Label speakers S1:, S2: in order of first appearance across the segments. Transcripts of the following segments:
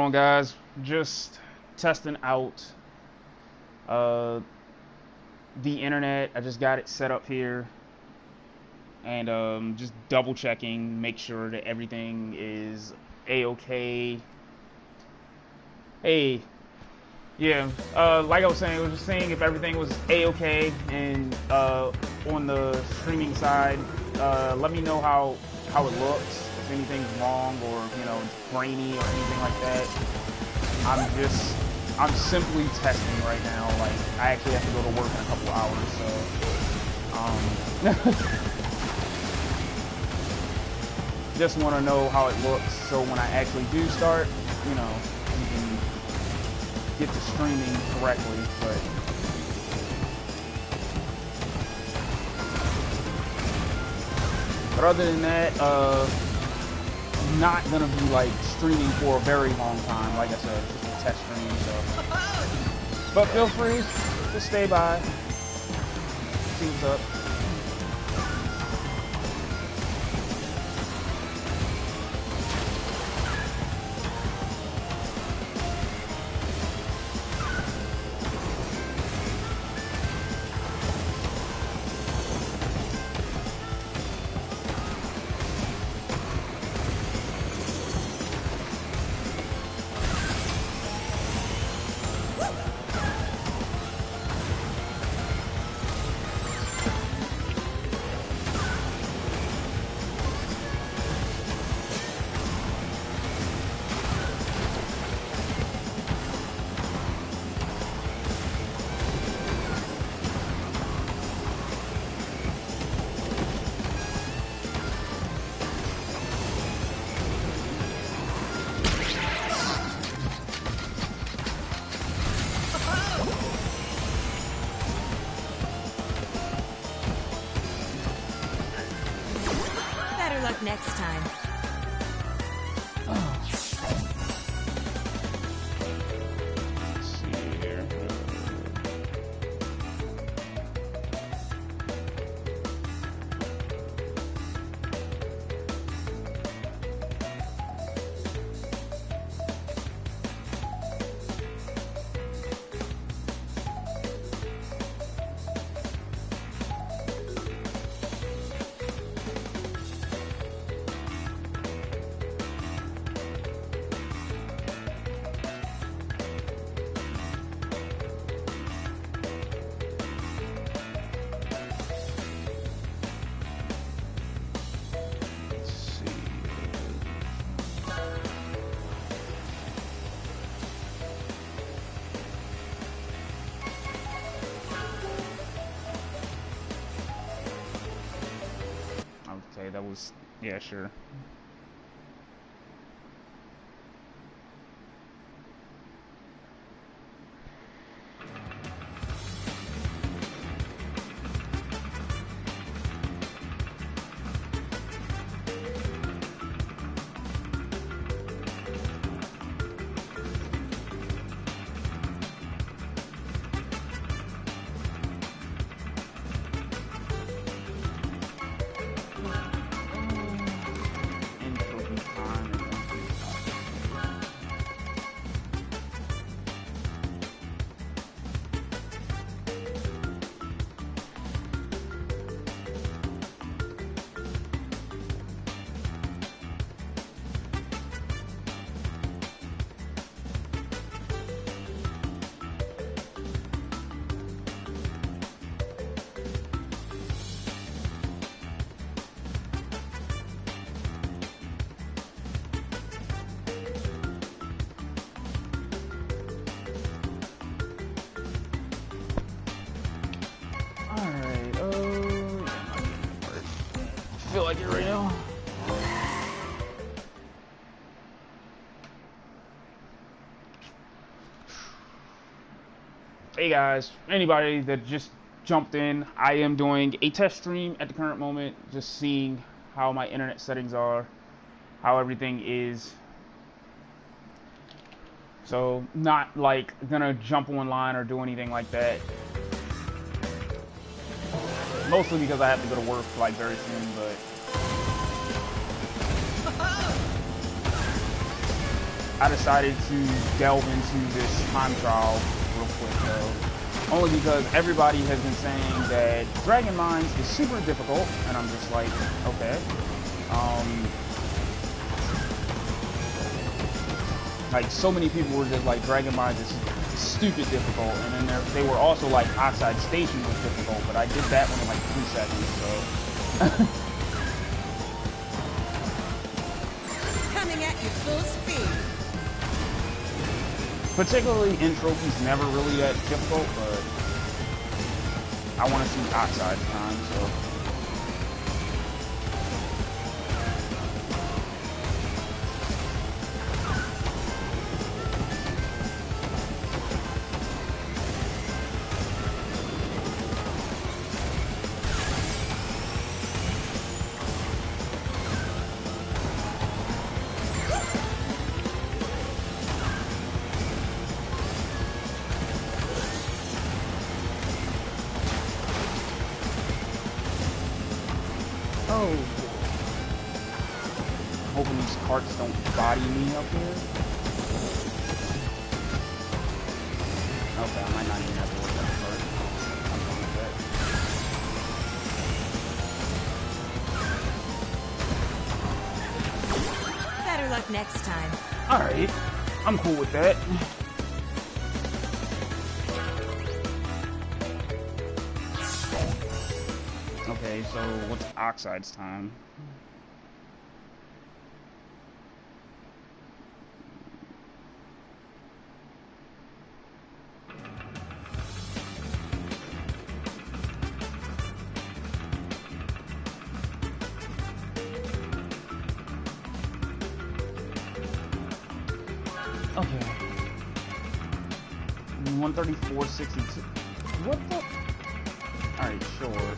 S1: on, guys? Just testing out the internet. I just got it set up here, and just double checking, make sure that everything is a-okay. Hey, yeah, like I was saying, I was just saying if everything was a-okay, and on the streaming side, let me know how it looks, if anything's wrong, or it's grainy or anything like that. I'm simply testing right now. Like, I actually have to go to work in a couple hours, so just want to know how it looks, so when I actually do start, you can get to streaming correctly. But other than that, not gonna be like streaming for a very long time. Like I said, just a test stream. So, but feel free to stay by, see what's up.
S2: Next time.
S1: Let's see here. Okay, that was, yeah, sure. Feel like it right now. Hey guys, anybody that just jumped in, I am doing a test stream at the current moment, just seeing how my internet settings are, how everything is. So not like gonna jump online or do anything like that. Mostly because I have to go to work like very soon, but I decided to delve into this time trial real quick though. Only because everybody has been saying that Dragon Mines is super difficult, and I'm just like, okay. Like, so many people were just like, Dragon Mines is stupid difficult, and then they were also like, Oxide Station was difficult, but I did that one in like 3 seconds, so.
S2: Coming at you full speed.
S1: Particularly in trophies, never really that difficult, but I want to see Oxide time, so. Oh, hoping these carts don't body me up here. Okay, I might not even have to work that cart. I'm fine with that.
S2: Better luck next time.
S1: Alright, I'm cool with that. Okay, so what's Oxide's time? Okay. 134.62. What the? Alright, sure.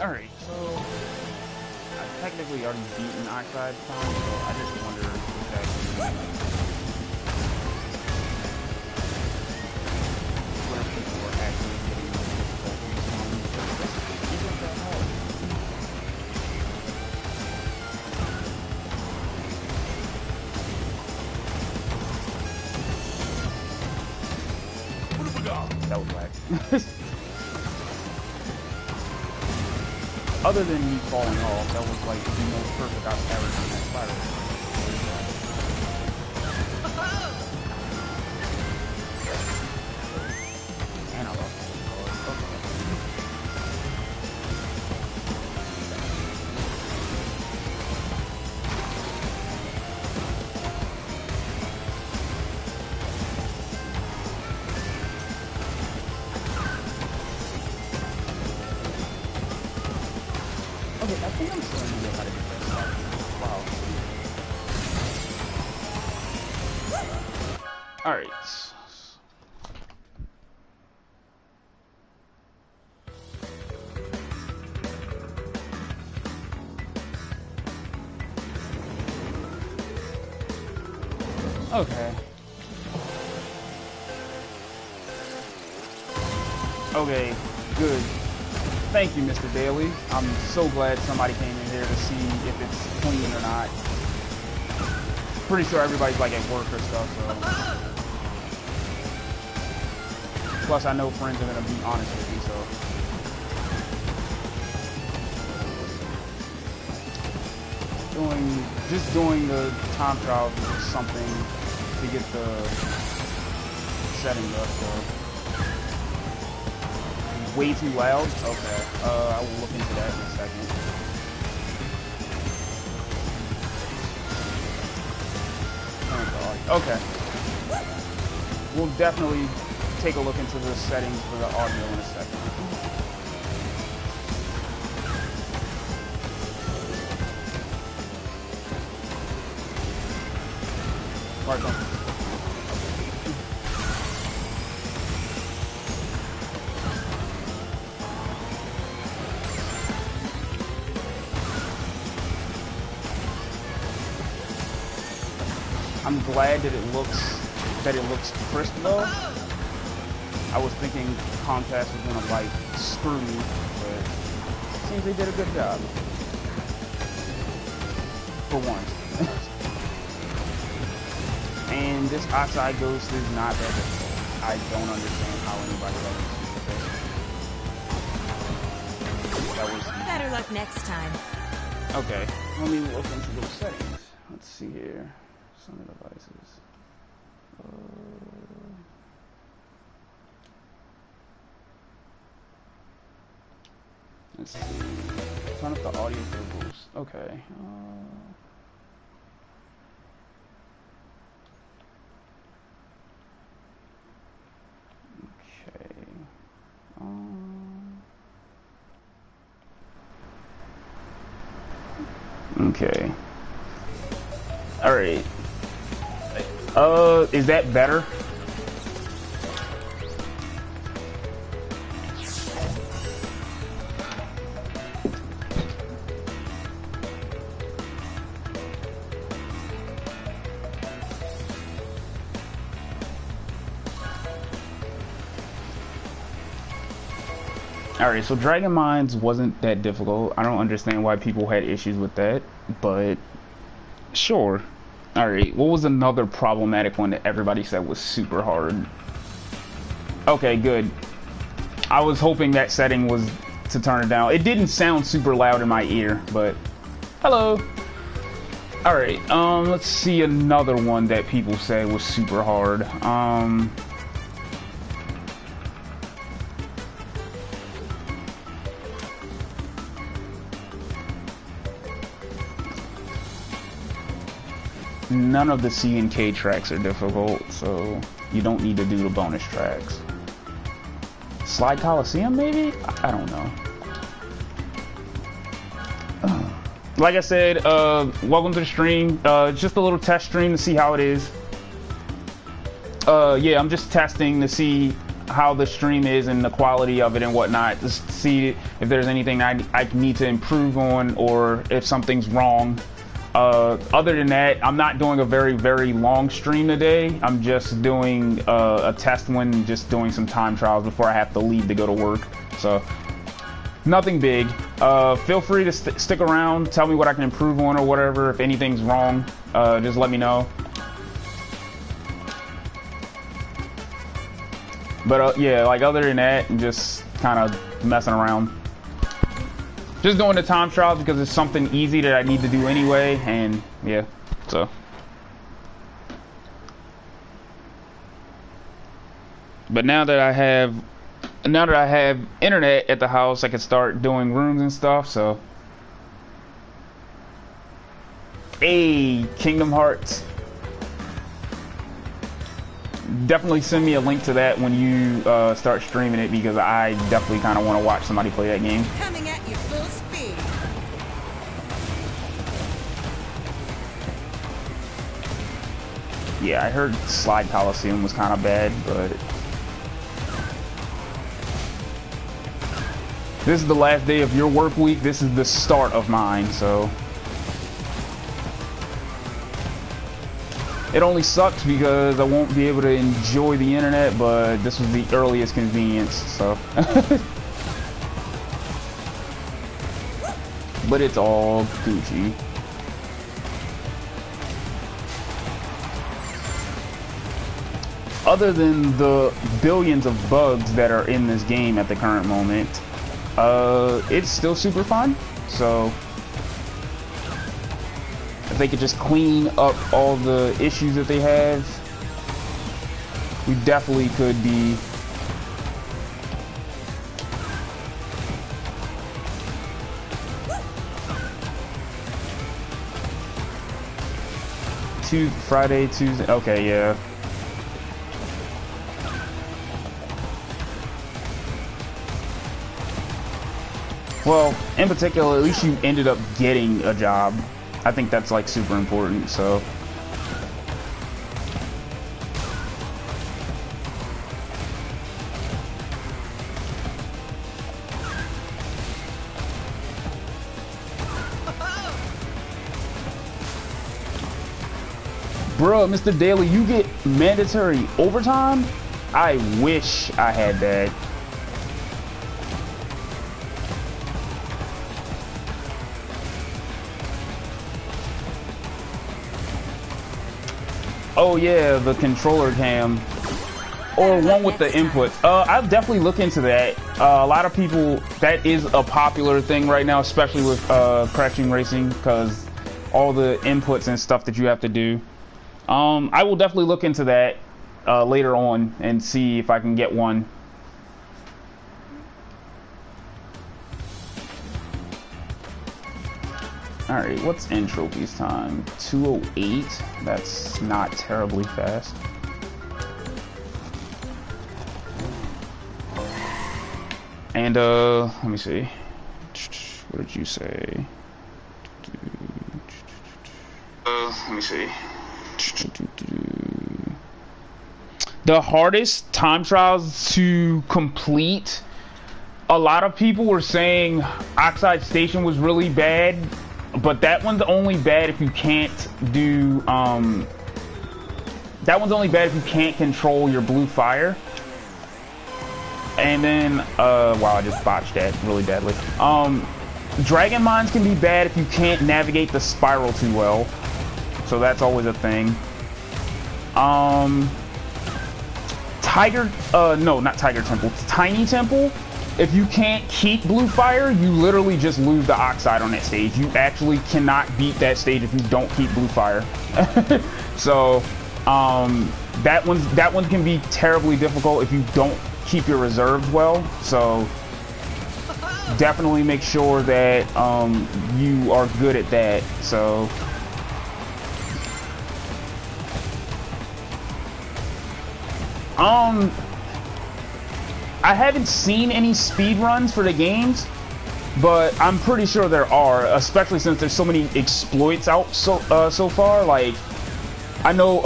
S1: Alright, so I've technically already beaten Oxide time, so I just wonder if actually where people are actually getting the difficulties from, because this isn't that hard. What have we got? That was whack. Other than me falling off, that was like the most perfect I've ever done that spider. And I lost all the Okay, I think I'm starting to know how to get that started. Wow. Alright. Okay. Okay, good. Thank you, Mr. Daly. I'm so glad somebody came in here to see if it's clean or not. Pretty sure everybody's like at work or stuff, so. Plus, I know friends are gonna be honest with me, so. Just doing the time trial is something to get the setting up, so. Way too loud? Okay. I will look into that in a second. Okay. We'll definitely take a look into the settings for the audio in a second. Pardon. I'm glad that it looks crisp though. I was thinking Comcast was gonna like screw me, but it seems they did a good job. For once. And this outside ghost is not that difficult. I don't understand how anybody else is. That was
S2: Better luck next time.
S1: okay. Let me look into those settings. Let's see here. Some devices. Let's see. Turn up the audio for the boost. Okay. Okay. All right. Is that better? Alright, so Dragon Mines wasn't that difficult. I don't understand why people had issues with that, but sure. Alright, what was another problematic one that everybody said was super hard? Okay, good. I was hoping that setting was to turn it down. It didn't sound super loud in my ear, but hello. Alright, let's see another one that people say was super hard. None of the C and K tracks are difficult, so you don't need to do the bonus tracks. Slide Coliseum, maybe? I don't know. Like I said, welcome to the stream. It's just a little test stream to see how it is. Yeah, I'm just testing to see how the stream is and the quality of it and whatnot. Just to see if there's anything I need to improve on or if something's wrong. Other than that, I'm not doing a very, very long stream today. I'm just doing a test one, just doing some time trials before I have to leave to go to work. So, nothing big. Feel free to stick around, tell me what I can improve on or whatever. If anything's wrong, just let me know. But yeah, like other than that, I'm just kind of messing around. Just doing the time trials because it's something easy that I need to do anyway, and yeah, so. But now that I have internet at the house, I can start doing rooms and stuff, so. Hey, Kingdom Hearts. Definitely send me a link to that when you start streaming it, because I definitely kind of want to watch somebody play that game.
S2: Coming at you full speed.
S1: Yeah, I heard Slide Coliseum was kind of bad, but this is the last day of your work week. This is the start of mine, so. It only sucks because I won't be able to enjoy the internet, but this was the earliest convenience, so. But it's all Gucci. Other than the billions of bugs that are in this game at the current moment, it's still super fun. So if they could just clean up all the issues that they have, we definitely could be Friday, Tuesday. Okay, yeah. Well, in particular, at least you ended up getting a job. I think that's like super important, so. Bruh, Mr. Daly, you get mandatory overtime? I wish I had that. Oh yeah, the controller cam. Or one with the input. I'll definitely look into that. A lot of people, that is a popular thing right now, especially with Crash Team Racing, because all the inputs and stuff that you have to do. I will definitely look into that later on and see if I can get one. Alright, what's Entropy's time? 2:08? That's not terribly fast. And, let me see. What did you say? Let me see. The hardest time trials to complete, a lot of people were saying Oxide Station was really bad, but that one's only bad if you can't do, that one's only bad if you can't control your blue fire. And then, wow, I just botched that really badly. Dragon Mines can be bad if you can't navigate the spiral too well. So that's always a thing. Tiger, no, not Tiger Temple, Tiny Temple. If you can't keep blue fire, you literally just lose the Oxide on that stage. You actually cannot beat that stage if you don't keep blue fire. So, that one can be terribly difficult if you don't keep your reserves well. So definitely make sure that you are good at that. So I haven't seen any speed runs for the games, but I'm pretty sure there are, especially since there's so many exploits out so far. Like, I know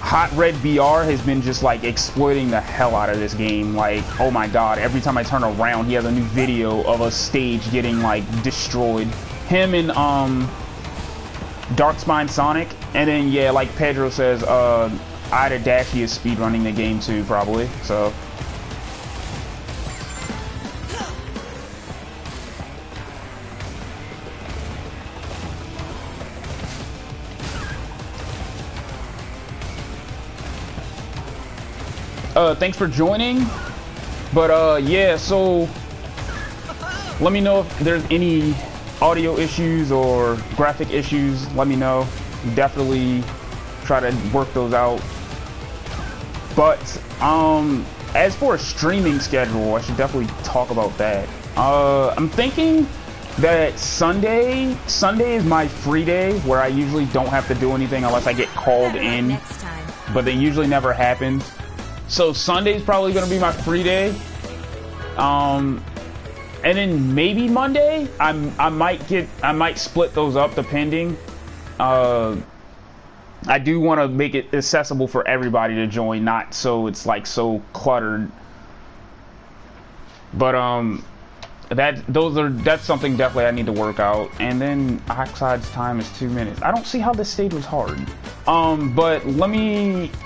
S1: Hot Red VR has been just like exploiting the hell out of this game. Like, oh my god, every time I turn around he has a new video of a stage getting like destroyed. Him and Darkspine Sonic. And then yeah, like Pedro says, Ida Dashi is speedrunning the game too, probably. So thanks for joining. But yeah, so let me know if there's any audio issues or graphic issues. Let me know. Definitely try to work those out. But as for a streaming schedule, I should definitely talk about that. I'm thinking that Sunday is my free day, where I usually don't have to do anything unless I get called in, but that usually never happens. So Sunday's probably gonna be my free day. And then maybe Monday, I might split those up depending. I do want to make it accessible for everybody to join, not so it's like so cluttered. But That's something definitely I need to work out. And then Oxide's time is 2 minutes. I don't see how this stage was hard. But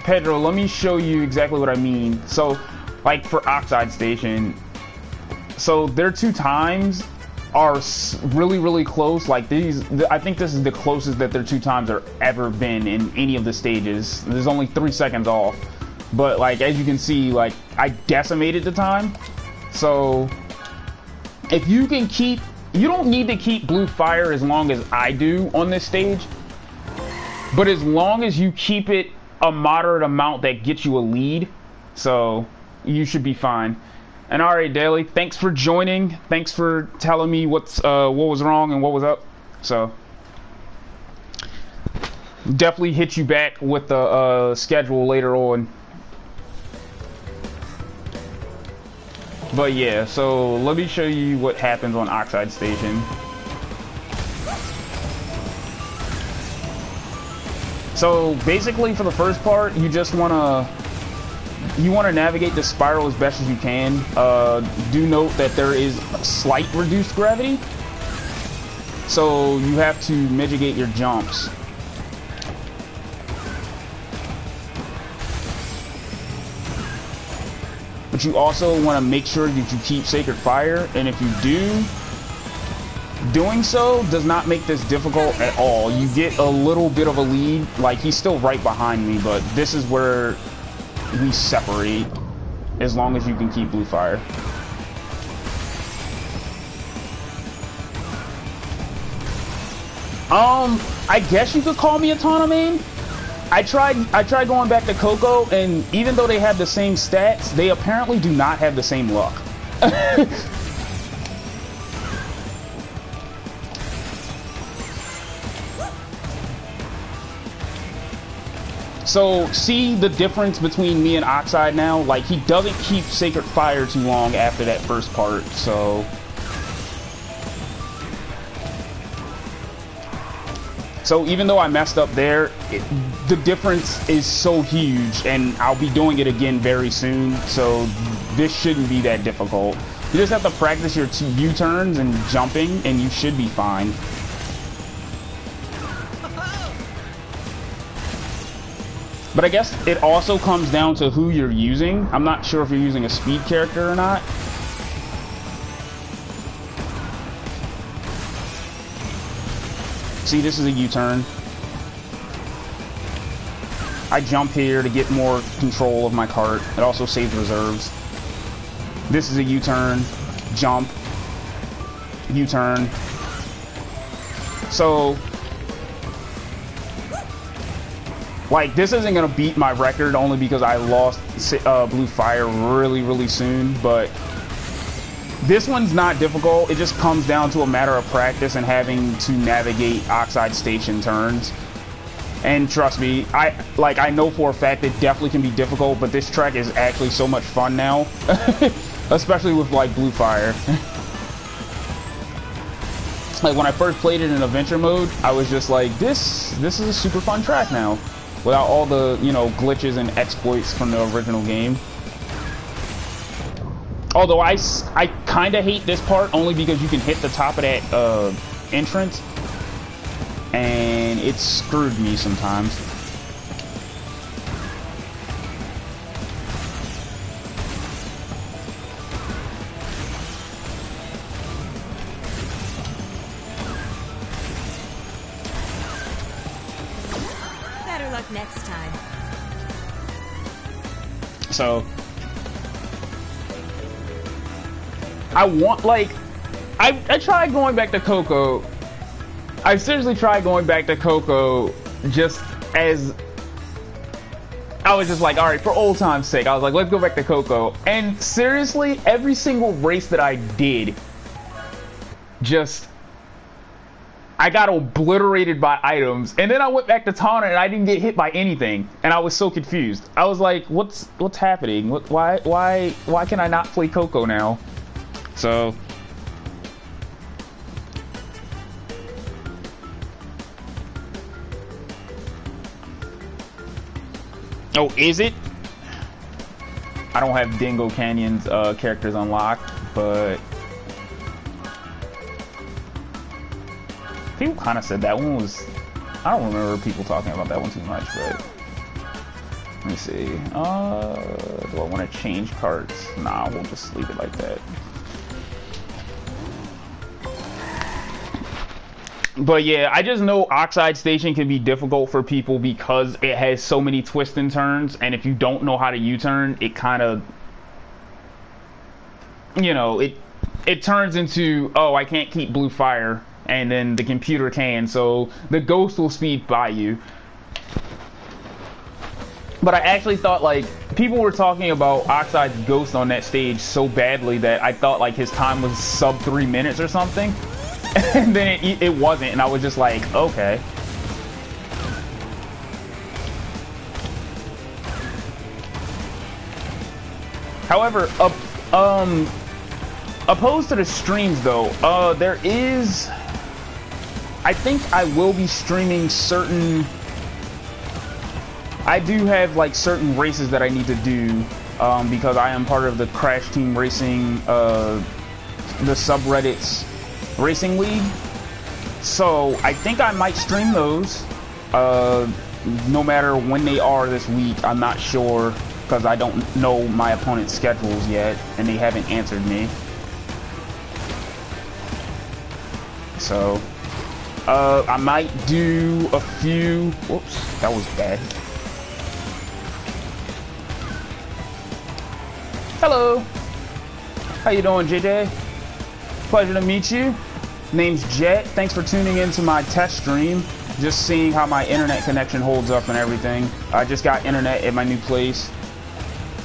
S1: Pedro, let me show you exactly what I mean. So, like for Oxide Station, so their 2 times are really, really close. Like I think this is the closest that their 2 times are ever been in any of the stages. There's only 3 seconds off. But like, as you can see, like I decimated the time. So if you can keep, you don't need to keep blue fire as long as I do on this stage. But as long as you keep it a moderate amount that gets you a lead, so you should be fine. And alright, Daily, thanks for joining. Thanks for telling me what was wrong and what was up. So definitely hit you back with the schedule later on. But yeah, so let me show you what happens on Oxide Station. So basically, for the first part, you just wanna navigate the spiral as best as you can. Do note that there is a slight reduced gravity, so you have to mitigate your jumps. But you also want to make sure that you keep Sacred Fire, and if you do, doing so does not make this difficult at all. You get a little bit of a lead. Like, he's still right behind me, but this is where we separate, as long as you can keep blue fire. I guess you could call me a Tana main. I tried going back to Coco, and even though they have the same stats, they apparently do not have the same luck. So, see the difference between me and Oxide now? Like, he doesn't keep Sacred Fire too long after that first part, so... So even though I messed up there, the difference is so huge, and I'll be doing it again very soon, so this shouldn't be that difficult. You just have to practice your U-turns and jumping, and you should be fine. But I guess it also comes down to who you're using. I'm not sure if you're using a speed character or not. See, this is a U-turn. I jump here to get more control of my cart. It also saves reserves. This is a U-turn, jump, U-turn. So, like, this isn't gonna beat my record only because I lost blue fire really, really soon, but this one's not difficult. It just comes down to a matter of practice and having to navigate Oxide Station turns. And trust me, I know for a fact it definitely can be difficult, but this track is actually so much fun now. Especially with, like, blue fire. Like, when I first played it in adventure mode, I was just like, this is a super fun track now. Without all the, you know, glitches and exploits from the original game. Although I kind of hate this part only because you can hit the top of that entrance, and it screwed me sometimes.
S2: Better luck next time.
S1: So I want, like, I tried going back to Coco. I seriously tried going back to Coco just as I was just like, alright, for old time's sake, I was like, let's go back to Coco. And seriously, every single race that I did, just, I got obliterated by items. And then I went back to Tana and I didn't get hit by anything. And I was so confused. I was like, what's happening? Why can I not play Coco now? So, oh, is it? I don't have Dingo Canyon's characters unlocked, but people kind of said that one was... I don't remember people talking about that one too much, but... Let me see. Do I want to change carts? Nah, we'll just leave it like that. But yeah, I just know Oxide Station can be difficult for people because it has so many twists and turns, and if you don't know how to U-turn, it kind of, you know, it turns into, oh, I can't keep blue fire, and then the computer can, so the ghost will speed by you. But I actually thought, like, people were talking about Oxide's ghost on that stage so badly that I thought, like, his time was sub 3 minutes or something. And then it wasn't, and I was just like, okay. However, opposed to the streams though, there is... I think I will be streaming certain... I do have like certain races that I need to do because I am part of the Crash Team Racing, the subreddits Racing League. So I think I might stream those no matter when they are this week. I'm not sure because I don't know my opponent's schedules yet and they haven't answered me. So I might do a few... Whoops, that was bad. Hello, how you doing, JJ? Pleasure to meet you. Name's Jet. Thanks for tuning in to my test stream. Just seeing how my internet connection holds up and everything. I just got internet at my new place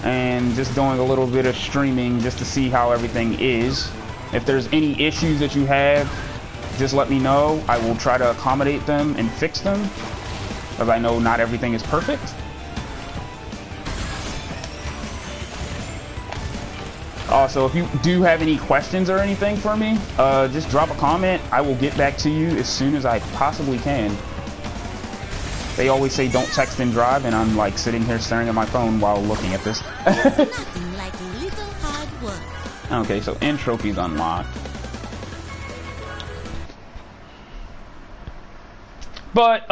S1: and just doing a little bit of streaming just to see how everything is. If there's any issues that you have, just let me know. I will try to accommodate them and fix them because I know not everything is perfect. Also, if you do have any questions or anything for me, just drop a comment. I will get back to you as soon as I possibly can. They always say don't text and drive, and I'm like sitting here staring at my phone while looking at this.
S2: Nothing like a little hard work.
S1: Okay, so end trophies unlocked. But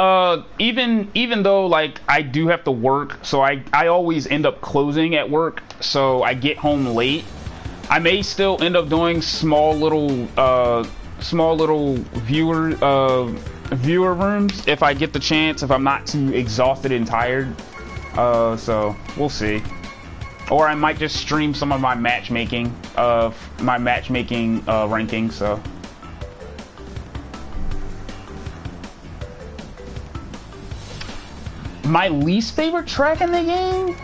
S1: even though like I do have to work, so I always end up closing at work, so I get home late. I may still end up doing small little viewer rooms if I get the chance, if I'm not too exhausted and tired. So we'll see. Or I might just stream some of my matchmaking ranking. So. My least favorite track in the game?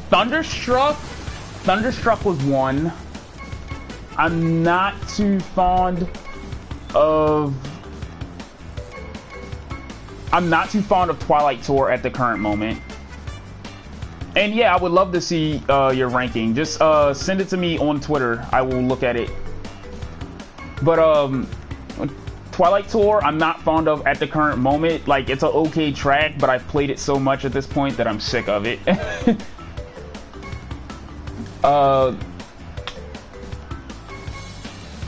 S1: Thunderstruck. Thunderstruck was one. I'm not too fond of Twilight Tour at the current moment. And yeah, I would love to see your ranking. Just send it to me on Twitter. I will look at it. But Twilight Tour, I'm not fond of at the current moment. Like, it's an okay track, but I've played it so much at this point that I'm sick of it.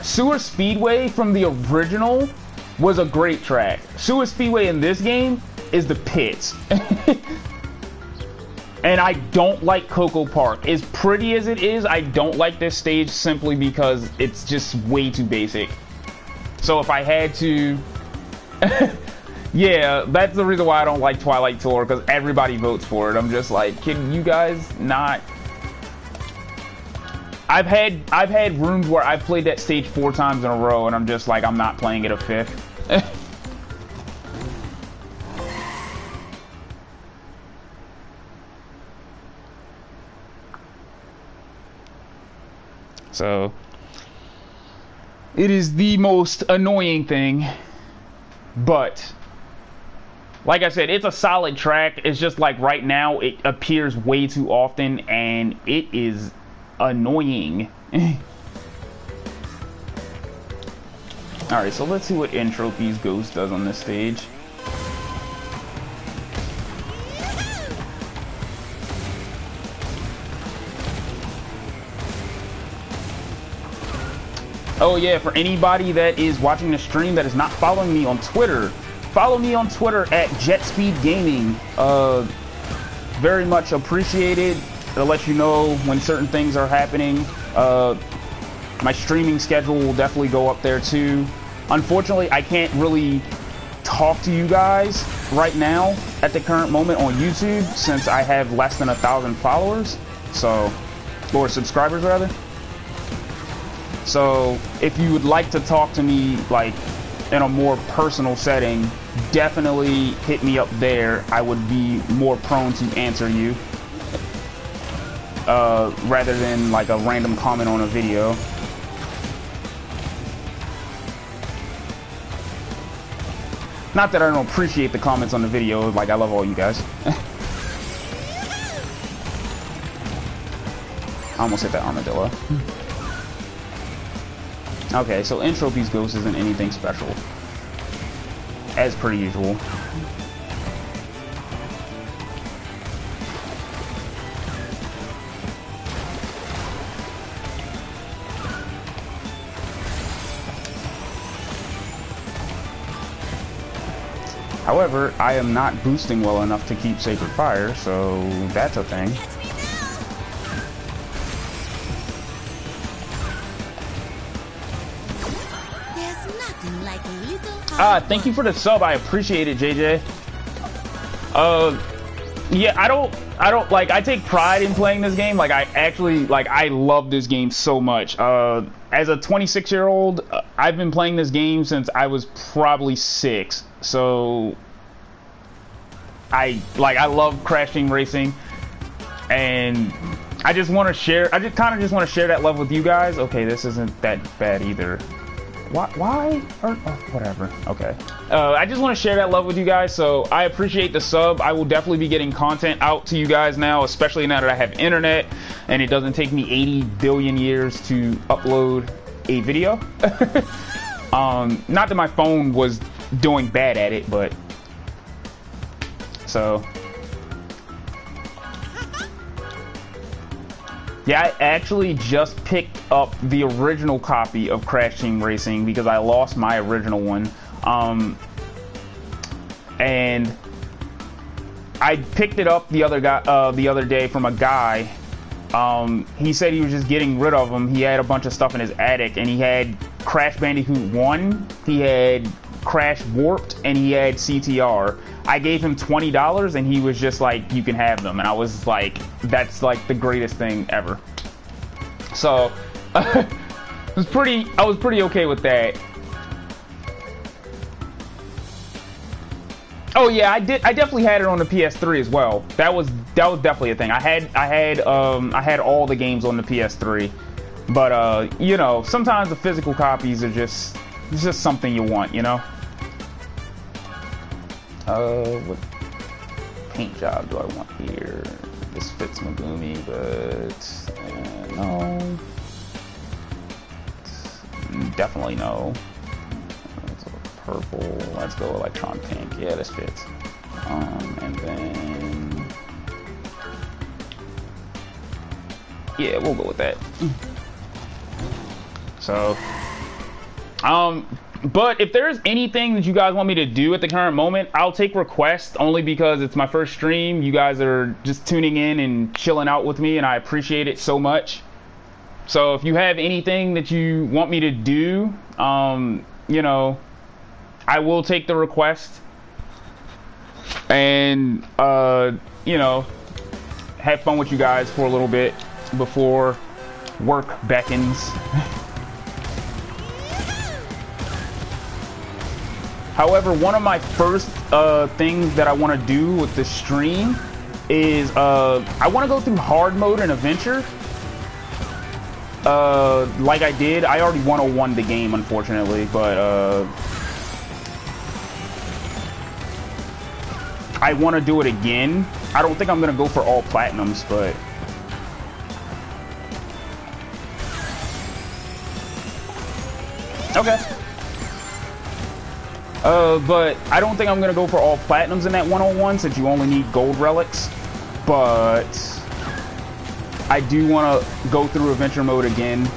S1: Sewer Speedway from the original was a great track. Sewer Speedway in this game is the pits. And I don't like Coco Park. As pretty as it is, I don't like this stage simply because it's just way too basic. So if I had to... yeah, that's the reason why I don't like Twilight Tour, because everybody votes for it. I'm just like, can you guys not... I've had rooms where I've played that stage 4 times in a row, and I'm just like, I'm not playing it a 5th. So, it is the most annoying thing, but, like I said, it's a solid track. It's just like right now, it appears way too often, and it is annoying. Alright, so let's see what Entropy's Ghost does on this stage. Oh yeah, for anybody that is watching the stream that is not following me on Twitter, follow me on Twitter at JetSpeedGaming. Very much appreciated. It'll let you know when certain things are happening. My streaming schedule will definitely go up there too. Unfortunately, I can't really talk to you guys right now at the current moment on YouTube since I have less than 1,000 followers, or subscribers rather. So if you would like to talk to me like in a more personal setting, definitely hit me up there. I would be more prone to answer you rather than like a random comment on a video. Not that I don't appreciate the comments on the video, like I love all you guys. I almost hit that armadillo. Okay, so Entropy's ghost isn't anything special, as per usual. However, I am not boosting well enough to keep Sacred Fire, so that's a thing. Thank you for the sub. I appreciate it, JJ. Yeah, I don't like, I take pride in playing this game. Like, I actually, like, I love this game so much. As a 26-year-old, I've been playing this game since I was probably 6. So, I love Crash Team Racing. And I just want to share, I just kind of just want to share that love with you guys. Okay, this isn't that bad either. Why? Oh, whatever. Okay. I just want to share that love with you guys, so I appreciate the sub. I will definitely be getting content out to you guys now, especially now that I have internet, and it doesn't take me 80 billion years to upload a video. Not that my phone was doing bad at it, but... So... Yeah, I actually just picked up the original copy of Crash Team Racing because I lost my original one. And I picked it up the other day from a guy. He said he was just getting rid of them. He had a bunch of stuff in his attic, and he had Crash Bandicoot 1, he had Crash Warped, and he had CTR. I gave him $20 and he was just like, you can have them. And I was like, that's like the greatest thing ever. So I was pretty okay with that. Oh yeah, I definitely had it on the PS3 as well. That was definitely a thing. I had all the games on the PS3. But you know, sometimes the physical copies are just something you want, you know? What paint job do I want here? This fits Megumi, but no. Definitely no. Let's go purple. Let's go electron pink. Yeah, this fits. And then yeah, we'll go with that. So, but if there's anything that you guys want me to do at the current moment, I'll take requests only because it's my first stream. You guys are just tuning in and chilling out with me, and I appreciate it so much. So if you have anything that you want me to do, you know, I will take the request and, you know, have fun with you guys for a little bit before work beckons. However, one of my first things that I want to do with the stream is I want to go through hard mode and adventure. Like I did. I already 101 the game, unfortunately, but I want to do it again. I don't think I'm going to go for all platinums, but... Okay. But I don't think I'm gonna go for all platinums in that 101 since you only need gold relics. But I do want to go through adventure mode again.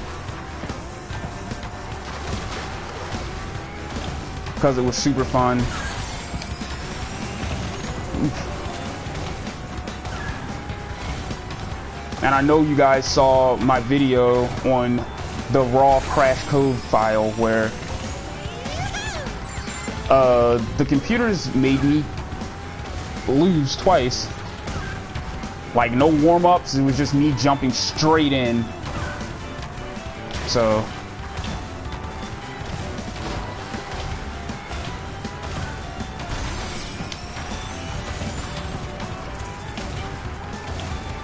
S1: because it was super fun. And I know you guys saw my video on the raw crash code file where the computers made me lose twice. Like, no warm-ups, it was just me jumping straight in. So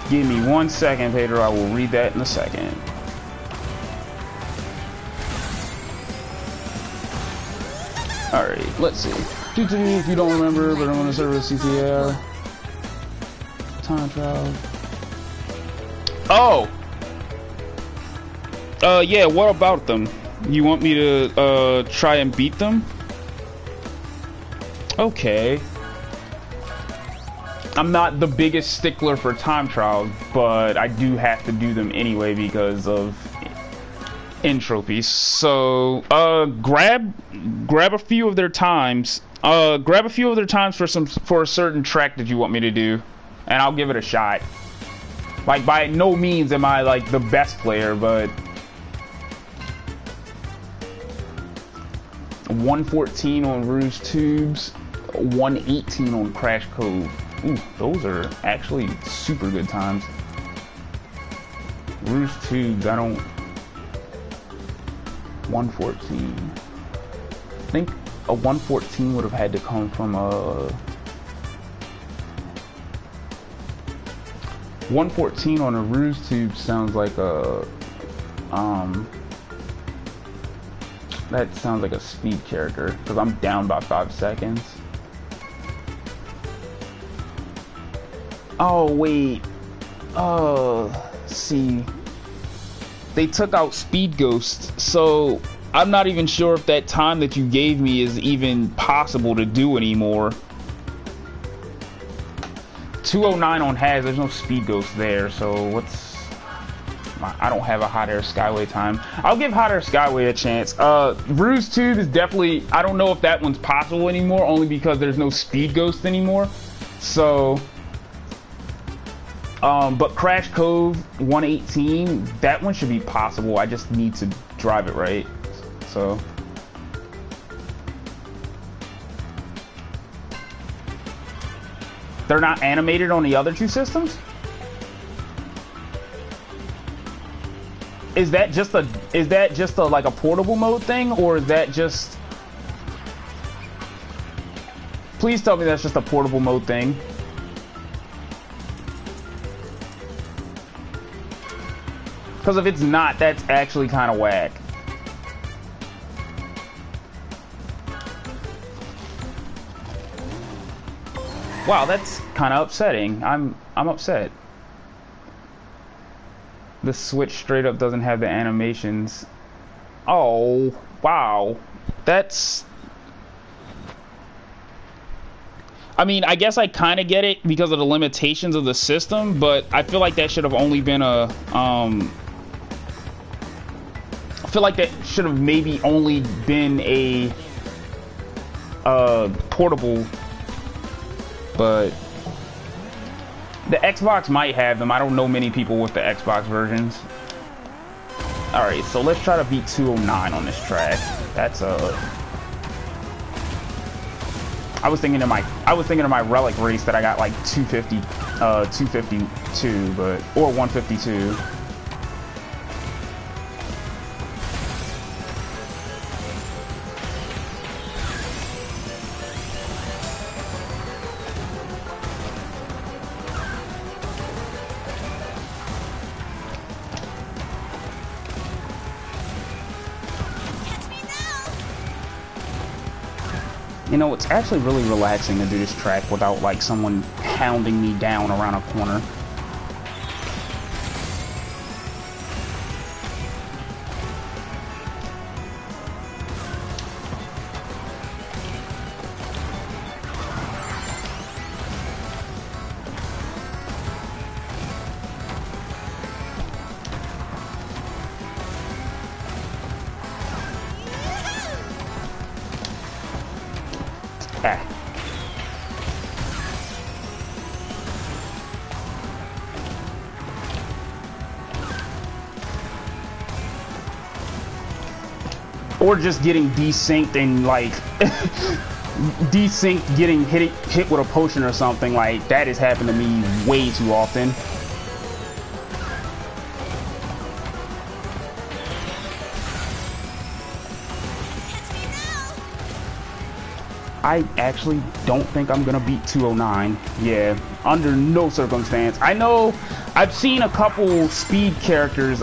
S1: give me 1 second, Pedro. I will read that in a second. Alright, let's see. If you don't remember, but I'm gonna serve a CTR. Time trial. Oh! Yeah, what about them? You want me to, try and beat them? Okay. I'm not the biggest stickler for time trials, but I do have to do them anyway because of entropy. So, grab a few of their times. Grab a few of their times for a certain track that you want me to do, and I'll give it a shot. Like, by no means am I like the best player, but 114 on Rouge Tubes, 118 on Crash Cove. Ooh, those are actually super good times. Rouge Tubes, I don't... 114. I think a 114 would have had to come from a... 114 on a Rouge Tube sounds like a... that sounds like a speed character, because I'm down by 5 seconds. Oh, wait. See. They took out Speed Ghost, so I'm not even sure if that time that you gave me is even possible to do anymore. 209 on Haz, there's no Speed Ghost there, so what's... I don't have a Hot Air Skyway time. I'll give Hot Air Skyway a chance. Rouge Tube is definitely... I don't know if that one's possible anymore, only because there's no Speed Ghost anymore. So... but Crash Cove 118, that one should be possible. I just need to drive it right. So... They're not animated on the other two systems? Is that just a like a portable mode thing, or is that just... Please tell me that's just a portable mode thing. Because if it's not, that's actually kind of whack. Wow, that's kind of upsetting. I'm upset. The Switch straight up doesn't have the animations. Oh, wow. That's... I mean, I guess I kind of get it because of the limitations of the system, but I feel like that should have only been a... I feel like that should have maybe only been a... portable... But the Xbox might have them. I don't know many people with the Xbox versions. Alright, so let's try to beat 209 on this track. That's I was thinking of my Relic race that I got like 252, but or 152. You know, it's actually really relaxing to do this track without, like, someone hounding me down around a corner. Or just getting desynced and like desynced, getting hit with a potion or something. Like that has happened to me way too often. I actually don't think I'm gonna beat 209. Yeah, under no circumstance. I know I've seen a couple speed characters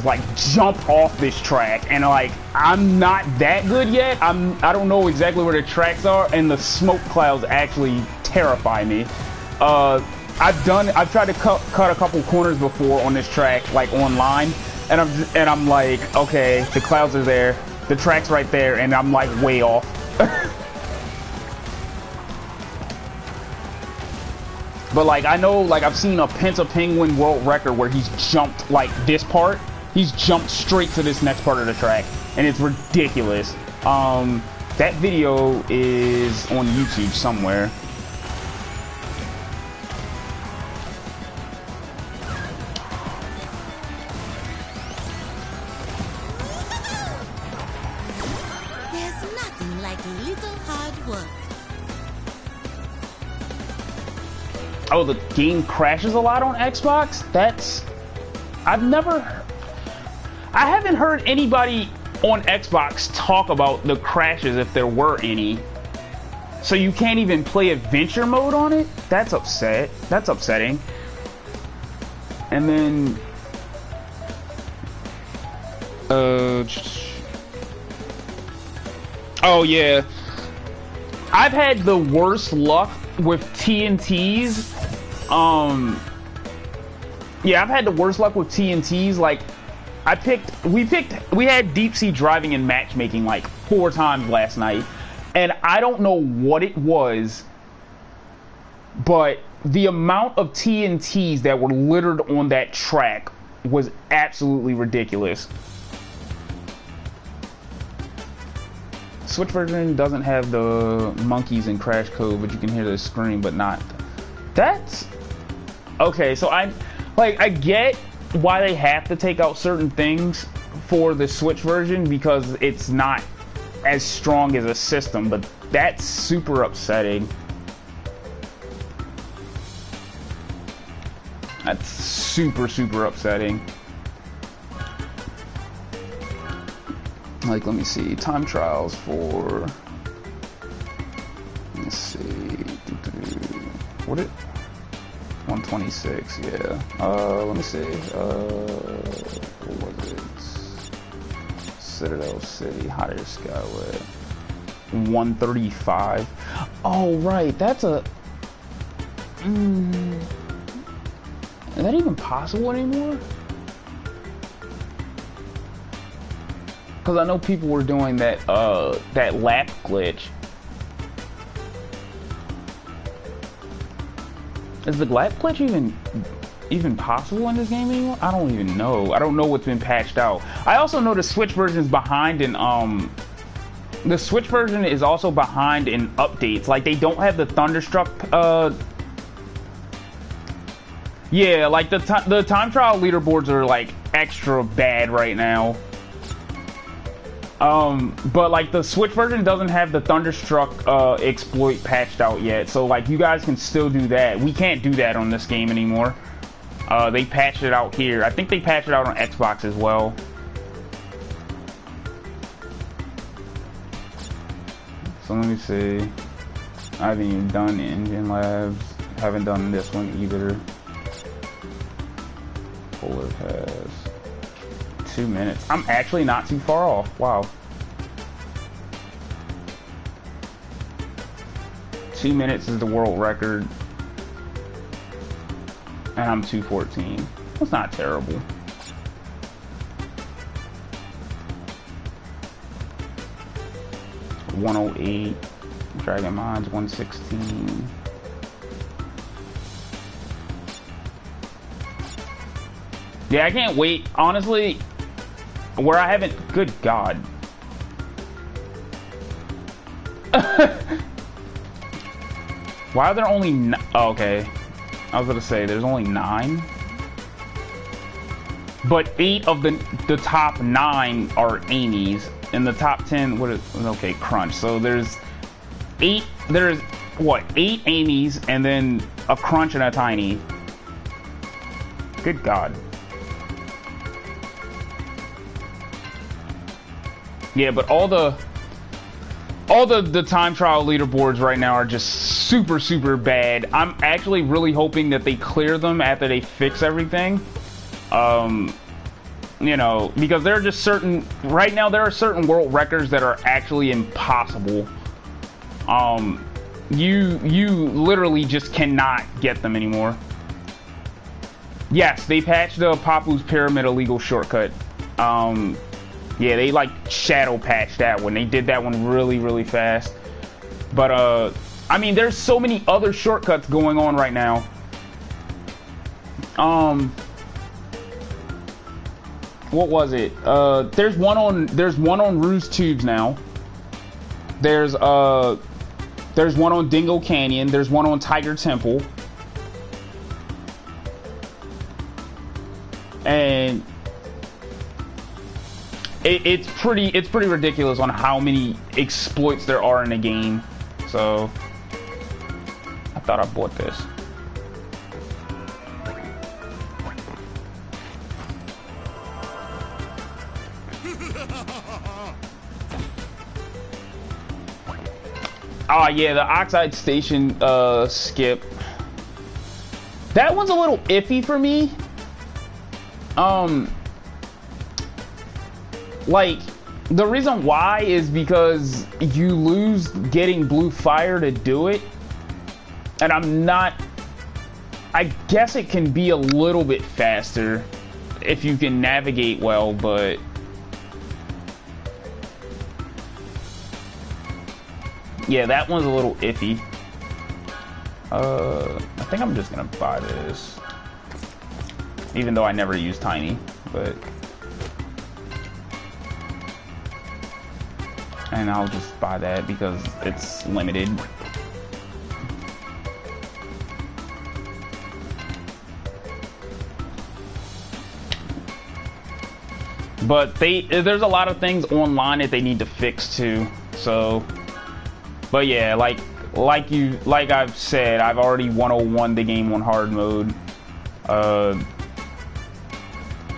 S1: like jump off this track, and like I'm not that good yet. I don't know exactly where the tracks are, and the smoke clouds actually terrify me. I've tried to cut a couple corners before on this track, like online, and I'm like, okay, the clouds are there, the track's right there, and I'm like way off. But like I know, like I've seen a Penta Penguin world record where he's jumped like this part, he's jumped straight to this next part of the track, and it's ridiculous. That video is on YouTube somewhere.
S2: There's nothing like a little hard work.
S1: Oh, the game crashes a lot on Xbox? I haven't heard anybody on Xbox talk about the crashes if there were any. So you can't even play adventure mode on it? That's upsetting. And then oh yeah. I've had the worst luck with TNTs. Yeah, I've had the worst luck with TNTs. Like, we had deep sea driving and matchmaking like 4 times last night, and I don't know what it was, but the amount of TNTs that were littered on that track was absolutely ridiculous. Switch version doesn't have the monkeys and crash code, but you can hear the scream, but not. That's okay. So I get why they have to take out certain things for the Switch version because it's not as strong as a system, but that's super upsetting. That's super upsetting. Like, let me see, time trials for, let's see, what it, 126, yeah, let me see, what was it, Citadel City, Hot Air Skyway, 135, oh right, that's a, is that even possible anymore? Because I know people were doing that that lap glitch. Is the lap glitch even possible in this game anymore? I don't even know. I don't know what's been patched out. I also know the Switch version's behind in the Switch version is also behind in updates. Like they don't have the Thunderstruck yeah, like the time trial leaderboards are like extra bad right now. But like the Switch version doesn't have the Thunderstruck exploit patched out yet, so like you guys can still do that. We can't do that on this game anymore. They patched it out here. I think they patched it out on Xbox as well. So let me see. I haven't even done Engine Labs. Haven't done this one either. Polar Pass. 2 minutes. I'm actually not too far off. Wow. 2 minutes is the world record. And I'm 2:14. That's not terrible. .108. Dragon Mine's 116. Yeah, I can't wait. Honestly, where I haven't... Good God. Why are there only oh, okay. I was gonna say there's only 9. But 8 of the top 9 are Amy's. And the top 10, what is, okay, crunch. So there's 8, there's what, 8 Amy's and then a crunch and a tiny. Good God. Yeah, but all the time trial leaderboards right now are just super bad. I'm actually really hoping that they clear them after they fix everything. You know, because there are just certain, right now there are certain world records that are actually impossible. You literally just cannot get them anymore. Yes, they patched the Papu's Pyramid illegal shortcut. Yeah, they like shadow patched that one. They did that one really fast. But I mean, there's so many other shortcuts going on right now. What was it? There's one on Ruse Tubes now. There's one on Dingo Canyon. There's one on Tiger Temple. And it's pretty ridiculous on how many exploits there are in the game. So I thought I bought this. Ah, yeah, the Oxide Station skip. That one's a little iffy for me. Like, the reason why is because you lose getting blue fire to do it. And I guess it can be a little bit faster if you can navigate well, but yeah, that one's a little iffy. I think I'm just gonna buy this. Even though I never use Tiny, but... And I'll just buy that because it's limited. But there's a lot of things online that they need to fix too, so... But yeah, like I've said, I've already 101 the game on hard mode.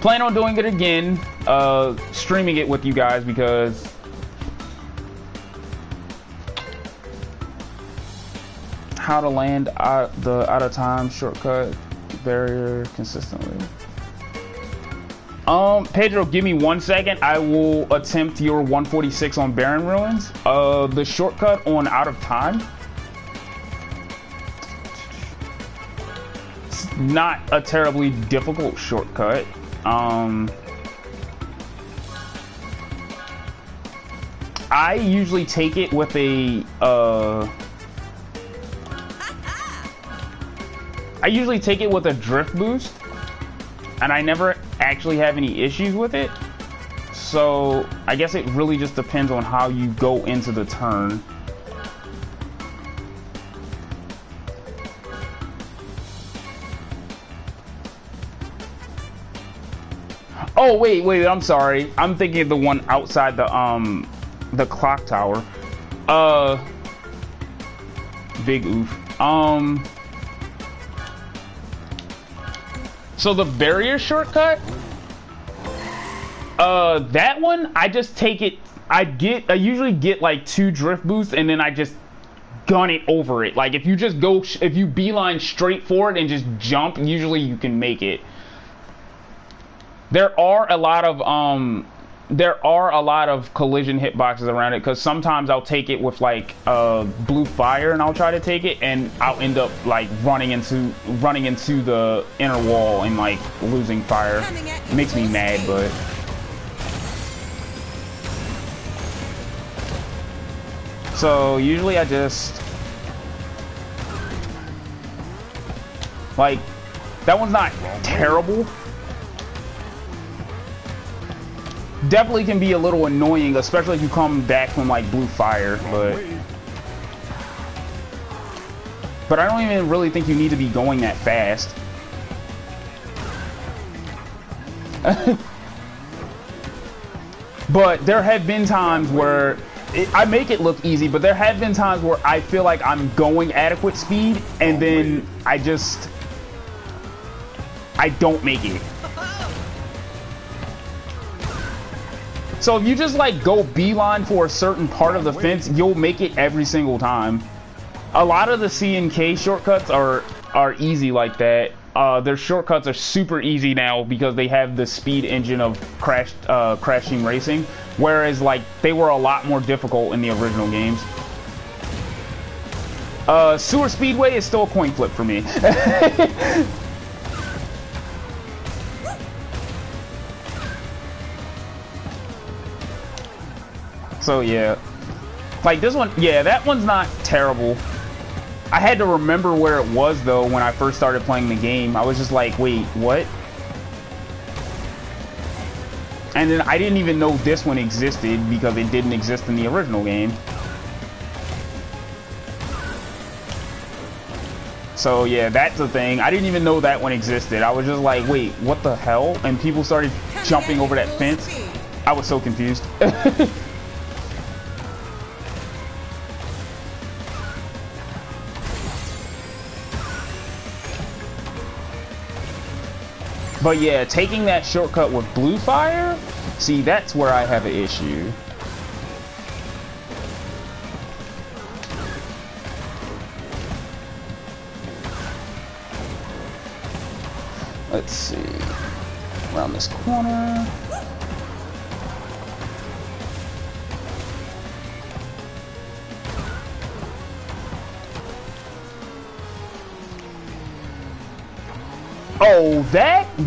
S1: Plan on doing it again, streaming it with you guys because how to land the out of time shortcut barrier consistently. Pedro, give me 1 second. I will attempt your 146 on Barren Ruins. The shortcut on out of time. It's not a terribly difficult shortcut. I usually take it with a, drift boost, and I never actually have any issues with it. So I guess it really just depends on how you go into the turn. Oh wait, I'm sorry. I'm thinking of the one outside the clock tower. Big oof. So the barrier shortcut, that one, I just take it, I usually get like 2 drift boosts and then I just gun it over it. Like if you beeline straight for it and just jump, usually you can make it. There are a lot of collision hitboxes around it because sometimes I'll take it with like blue fire and I'll try to take it and I'll end up like running into the inner wall and like losing fire. It makes me mad, but so usually I just like, that one's not terrible. Definitely can be a little annoying, especially if you come back from like blue fire, but but I don't even really think you need to be going that fast. But there have been times where I make it look easy, but there have been times where I feel like I'm going adequate speed, and then I don't make it. So if you just like go beeline for a certain part of the fence, you'll make it every single time. A lot of the C and K shortcuts are easy like that. Their shortcuts are super easy now because they have the speed engine of Crash Team Racing, whereas like they were a lot more difficult in the original games. Sewer Speedway is still a coin flip for me. So yeah, like this one, yeah, that one's not terrible. I had to remember where it was though when I first started playing the game. I was just like, wait, what? And then I didn't even know this one existed because it didn't exist in the original game. So yeah, that's the thing. I didn't even know that one existed. I was just like, wait, what the hell? And people started jumping over that fence. I was so confused. But yeah, taking that shortcut with Blue Fire, see, that's where I have an issue. Let's see. Around this corner. Oh,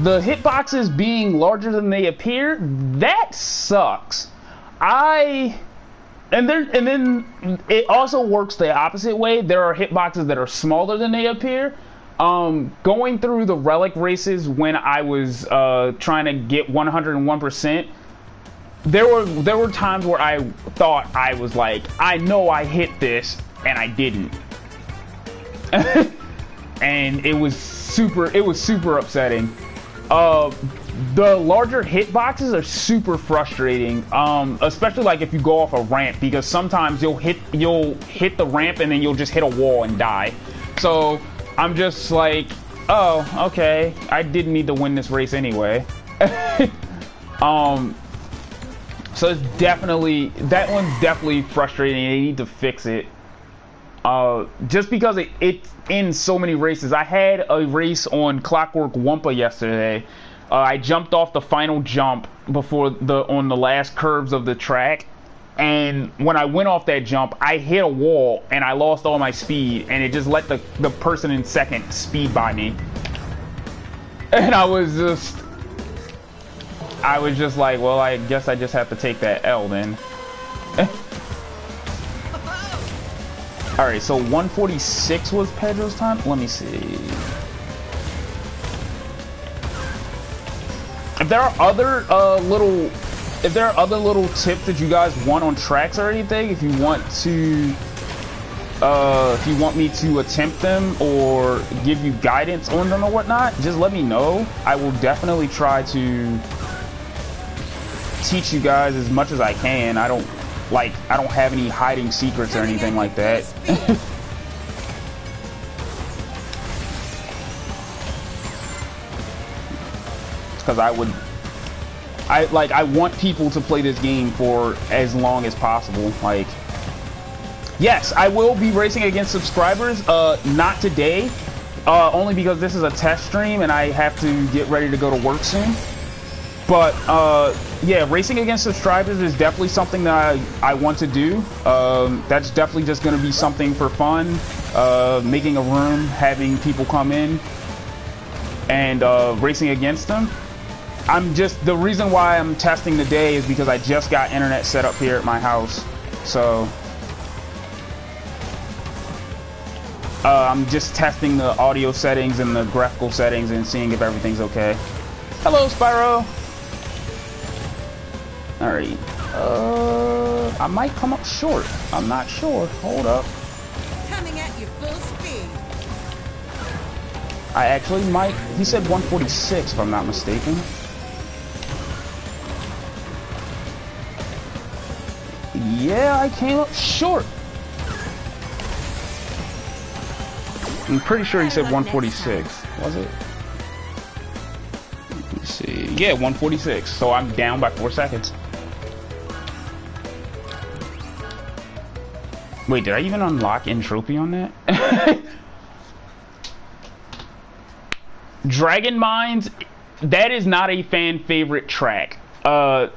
S1: the hitboxes being larger than they appear, that sucks. And then it also works the opposite way. There are hitboxes that are smaller than they appear. Going through the relic races when I was trying to get 101%, there were times where I thought I was like, I know I hit this, and I didn't. And it was super upsetting. The larger hitboxes are super frustrating, especially like if you go off a ramp, because sometimes you'll hit the ramp and then you'll just hit a wall and die. So I'm just like, oh, okay, I didn't need to win this race anyway. So it's definitely, that one's definitely frustrating. They need to fix it. Just because it's in so many races. I had a race on Clockwork Wumpa yesterday. I jumped off the final jump on the last curves of the track, and when I went off that jump, I hit a wall and I lost all my speed, and it just let the person in second speed by me. And I was just like, well, I guess I just have to take that L then. Alright, so 146 was Pedro's time? Let me see. If there are other little tips that you guys want on tracks or anything, if you want me to attempt them or give you guidance on them or whatnot, just let me know. I will definitely try to teach you guys as much as I can. I don't have any hiding secrets or anything like that. Because I want people to play this game for as long as possible. Like, yes, I will be racing against subscribers. Not today, only because this is a test stream and I have to get ready to go to work soon. But yeah, racing against subscribers is definitely something that I want to do. That's definitely just going to be something for fun. Making a room, having people come in, and racing against them. The reason why I'm testing today is because I just got internet set up here at my house. So I'm just testing the audio settings and the graphical settings and seeing if everything's okay. Hello, Spyro. Alright, I might come up short. I'm not sure. Hold up.
S2: Coming at you full speed.
S1: I actually might. He said 146, if I'm not mistaken. Yeah, I came up short. I'm pretty sure he said 146. Was it? Let me see. Yeah, 146. So I'm down by 4 seconds. Wait, did I even unlock entropy on that? Dragon Mines, that is not a fan favorite track. A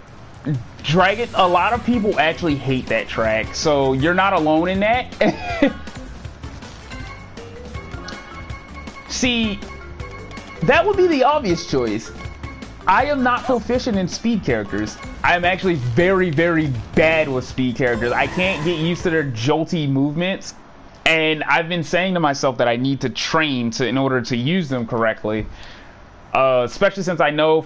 S1: lot of people actually hate that track, so you're not alone in that. See, that would be the obvious choice. I am not proficient in speed characters. I'm actually very, very bad with speed characters. I can't get used to their jolty movements, and I've been saying to myself that I need to train in order to use them correctly. Especially since I know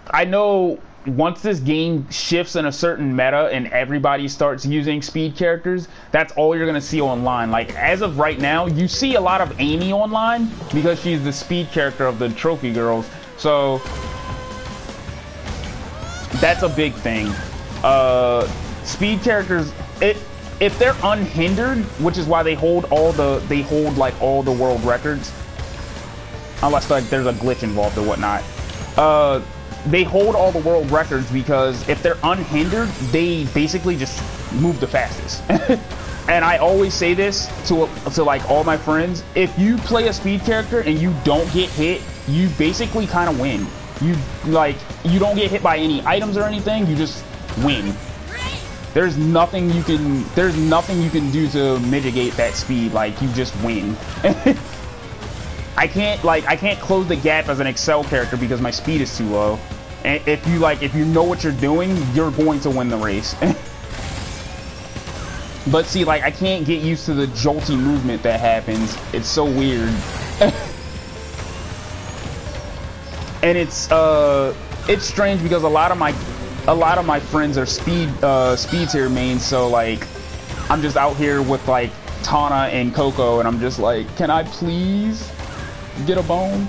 S1: I know once this game shifts in a certain meta and everybody starts using speed characters, that's all you're gonna see online. Like, as of right now, you see a lot of Amy online because she's the speed character of the trophy girls. So that's a big thing. Speed characters, if they're unhindered, which is why they hold all the world records, unless like there's a glitch involved or whatnot. They hold all the world records because if they're unhindered, they basically just move the fastest. And I always say this to like all my friends: if you play a speed character and you don't get hit, you basically kind of win. You don't get hit by any items or anything. You just win. There's nothing you can do to mitigate that speed. Like, you just win. I can't close the gap as an Excel character because my speed is too low. And if you know what you're doing, you're going to win the race. But see, like, I can't get used to the jolty movement that happens. It's so weird. And it's strange because a lot of my friends are speed tier mains, so like I'm just out here with like Tana and Coco, and I'm just like, can I please get a bone?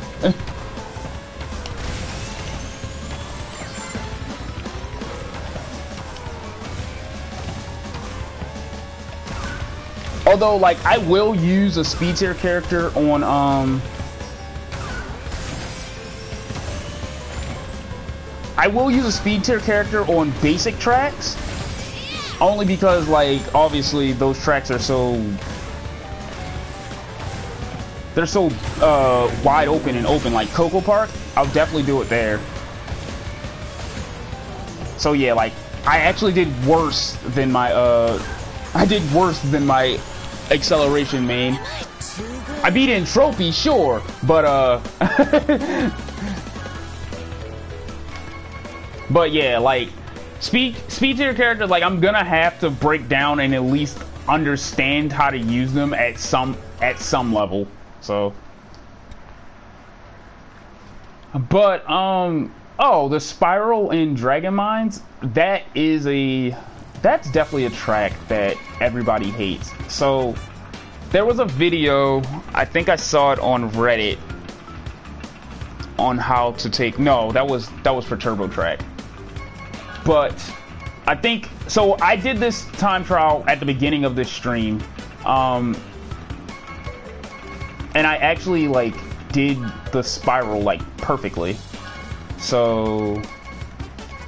S1: Although, like, I will use a speed tier character on I will use a speed tier character on basic tracks, only because, like, obviously those tracks are so wide open and open. Like Coco Park, I'll definitely do it there. So yeah, like, I actually did worse than my acceleration main. I beat Entropy, sure, but but yeah, like, speed tier characters, like, I'm gonna have to break down and at least understand how to use them at some level. So, but oh, the spiral in Dragon Mines, that's definitely a track that everybody hates. So there was a video, I think I saw it on Reddit, on how to take, no, that was for Turbo Track. But I think, so I did this time trial at the beginning of this stream, and I actually, like, did the spiral, like, perfectly. So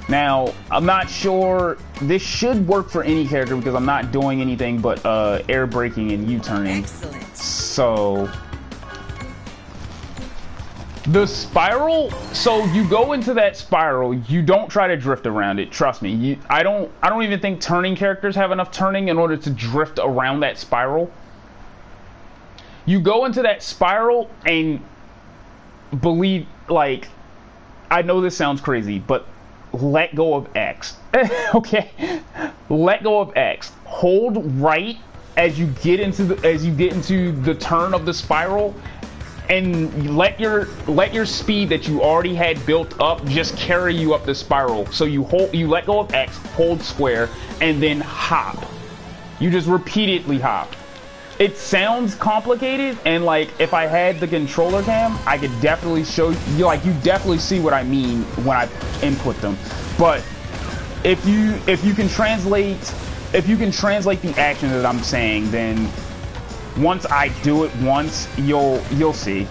S1: now I'm not sure, this should work for any character because I'm not doing anything but air braking and U-turning.
S2: Excellent.
S1: So the spiral, so you go into that spiral, you don't try to drift around it, trust me. I don't even think turning characters have enough turning in order to drift around that spiral. You go into that spiral and believe, like, I know this sounds crazy, but let go of X. Okay? Let go of X. Hold right as you get into the turn of the spiral, and let your speed that you already had built up just carry you up the spiral. So you let go of X, hold square, and then hop. You just repeatedly hop. it sounds complicated, and like if I had the controller cam, I could definitely show you, like you definitely see what I mean when I input them. But if you can translate the action that I'm saying, then once I do it once, you'll see.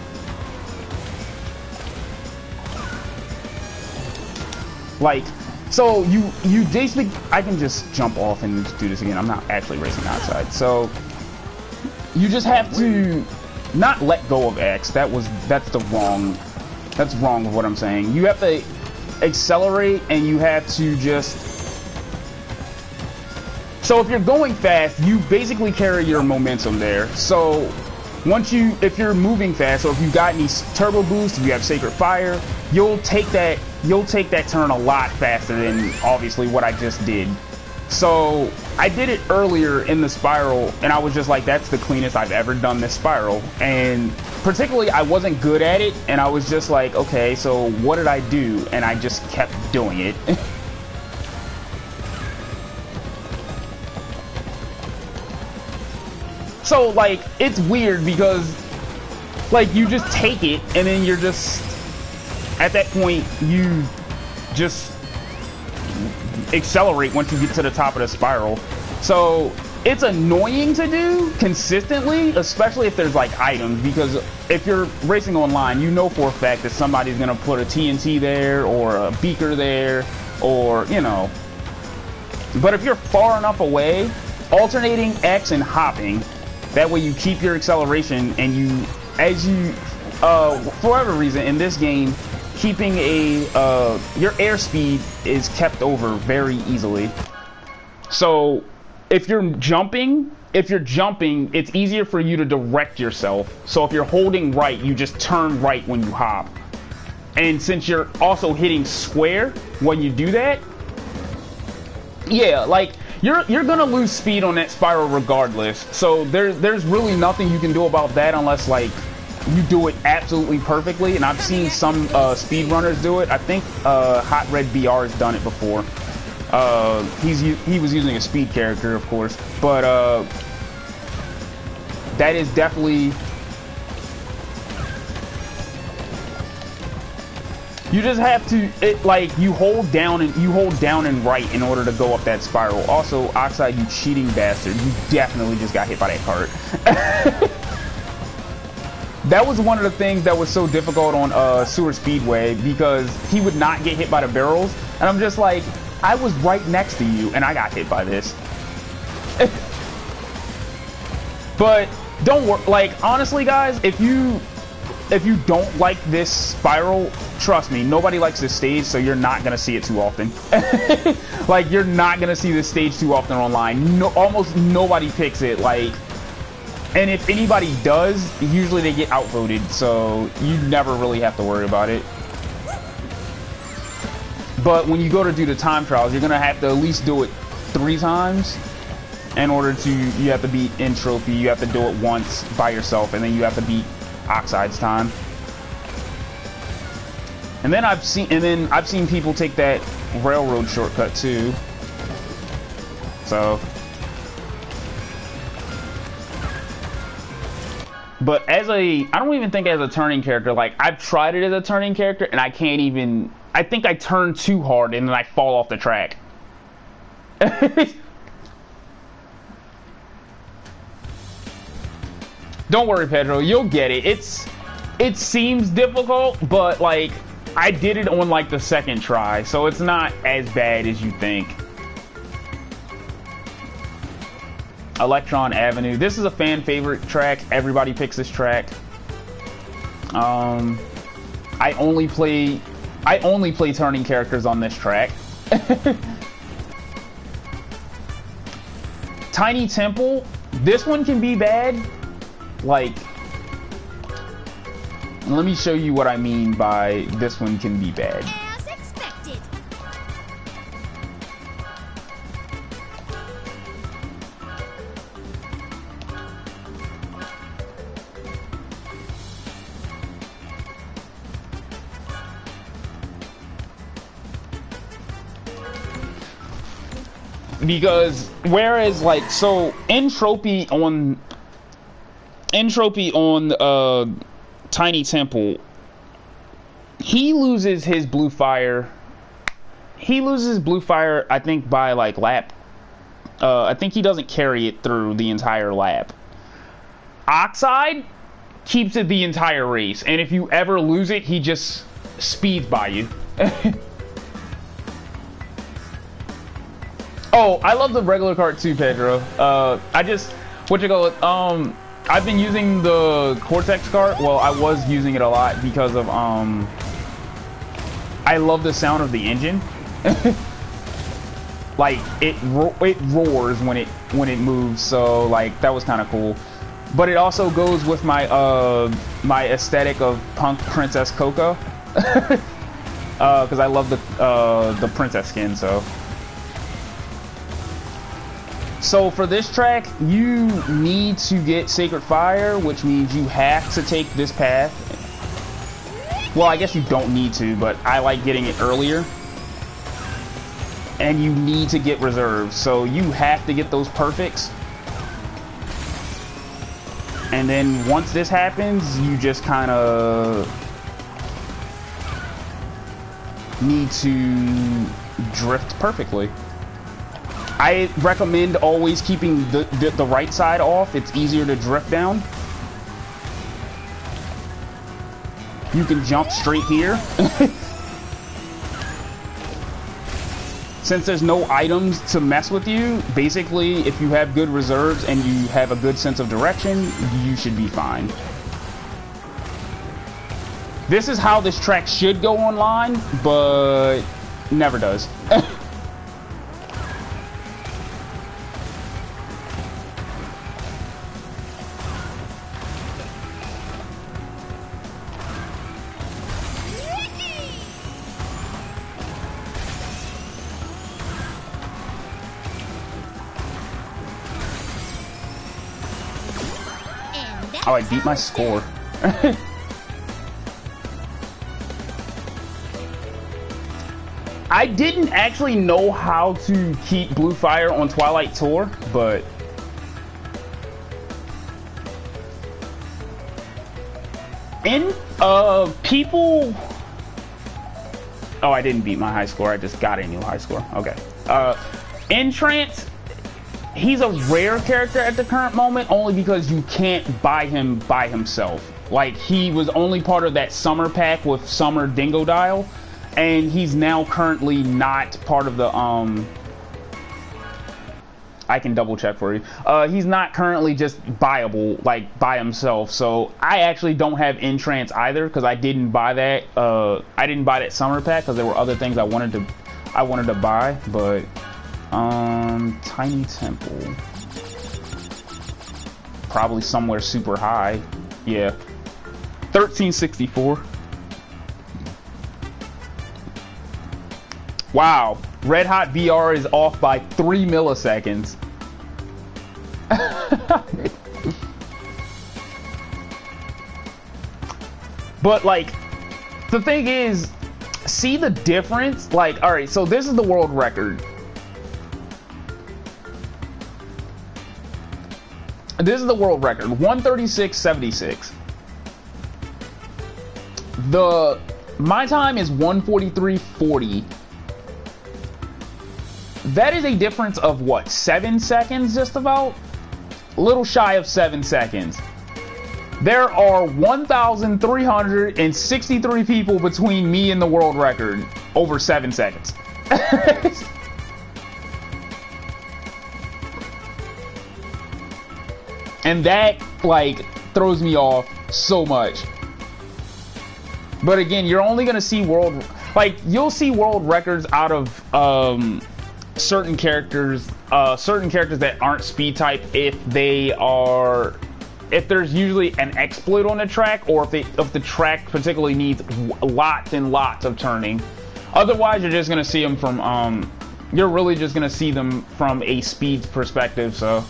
S1: Like, so you basically, I can just jump off and do this again. I'm not actually racing outside. So you just have to not let go of X. That's wrong with what I'm saying. You have to accelerate, and you have to just, so if you're going fast, you basically carry your momentum there. So if you're moving fast, or if you got any turbo boost, if you have Sacred Fire, you'll take that turn a lot faster than obviously what I just did. So I did it earlier in the spiral, and I was just like, that's the cleanest I've ever done this spiral. And particularly, I wasn't good at it, and I was just like, okay, so what did I do? And I just kept doing it. So like, it's weird because like you just take it, and then you're just, at that point, you just accelerate once you get to the top of the spiral. So it's annoying to do consistently, especially if there's like items, because if you're racing online, you know for a fact that somebody's gonna put a TNT there or a beaker there, or you know. But if you're far enough away, alternating X and hopping, that way you keep your acceleration, and for whatever reason in this game, keeping your airspeed is kept over very easily. So if you're jumping, it's easier for you to direct yourself. So if you're holding right, you just turn right when you hop. And since you're also hitting square when you do that, yeah, like you're gonna lose speed on that spiral regardless. So there's really nothing you can do about that unless like you do it absolutely perfectly. And I've seen some speedrunners do it. I think Hot Red BR has done it before. He was using a speed character, of course, but that is definitely, you just have to, you hold down and right in order to go up that spiral. Also, Oxide, you cheating bastard, you definitely just got hit by that cart. That was one of the things that was so difficult on Sewer Speedway, because he would not get hit by the barrels, and I'm just like, I was right next to you and I got hit by this. But don't worry, like honestly guys, if you don't like this spiral, trust me, nobody likes this stage, so you're not gonna see it too often. Like, you're not gonna see this stage too often online. Almost nobody picks it, like, and if anybody does, usually they get outvoted, so you never really have to worry about it. But when you go to do the time trials, you're gonna have to at least do it 3 times in order to, you have to beat in trophy, you have to do it once by yourself, and then you have to beat Oxide's time. And then I've seen people take that railroad shortcut too. So, but I don't even think as a turning character, like I've tried it as a turning character and I can't even, I think I turn too hard and then I fall off the track. Don't worry, Pedro, you'll get it. It seems difficult, but like I did it on like the 2nd try, so it's not as bad as you think. Electron Avenue. This is a fan favorite track. Everybody picks this track. I only play turning characters on this track. Tiny Temple. This one can be bad. Like, let me show you what I mean by this one can be bad.
S2: As expected.
S1: Because whereas like, so entropy on Entropy on Tiny Temple. He loses his blue fire. He loses blue fire, I think, by like lap. I think he doesn't carry it through the entire lap. Oxide keeps it the entire race, and if you ever lose it, he just speeds by you. Oh, I love the regular cart too, Pedro. I just, what you call it? I've been using the Cortex cart. Well, I was using it a lot because of I love the sound of the engine. Like it roars when it moves, so like that was kind of cool. But it also goes with my my aesthetic of punk Princess Coco, because I love the princess skin. So for this track, you need to get Sacred Fire, which means you have to take this path. Well, I guess you don't need to, but I like getting it earlier. And you need to get reserves, so you have to get those perfects. And then once this happens, you just kind of need to drift perfectly. I recommend always keeping the right side off. It's easier to drift down. You can jump straight here. Since there's no items to mess with you, basically, if you have good reserves and you have a good sense of direction, you should be fine. This is how this track should go online, but never does. Oh, I beat my score. I didn't actually know how to keep blue fire on Twilight Tour, but in people. Oh, I didn't beat my high score. I just got a new high score. Okay. In Trance, he's a rare character at the current moment, only because you can't buy him by himself. Like, he was only part of that summer pack with Summer Dingodile, and he's now currently not part of the, I can double check for you. He's not currently just buyable, like, by himself, so I actually don't have Entrance either, because I didn't buy that, I didn't buy that summer pack, because there were other things I wanted to buy, but, Tiny Temple. Probably somewhere super high. Yeah. 1364. Wow. Red Hot VR is off by 3 milliseconds. But, like, the thing is, see the difference? Like, alright, so this is the world record. This is the world record, 136.76. My time is 143.40. That is a difference of what, 7 seconds just about? A little shy of 7 seconds. There are 1,363 people between me and the world record over 7 seconds. And that, like, throws me off so much. But again, you're only gonna see you'll see world records out of certain characters that aren't speed type if there's usually an exploit on the track, or if the track particularly needs lots and lots of turning. Otherwise, you're just gonna see them from you're really just gonna see them from a speed perspective. So.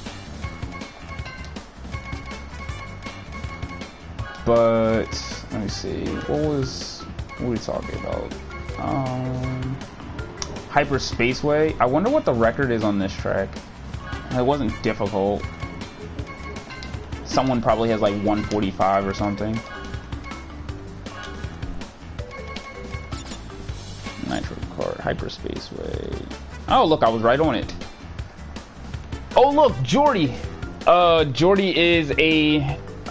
S1: But let me see, what were we talking about? Hyper Spaceway. I wonder what the record is on this track. It wasn't difficult. someone probably has like 145 or something. Nitro card, hyperspace way. Oh, look, I was right on it. Oh, look, Jordy. Jordy is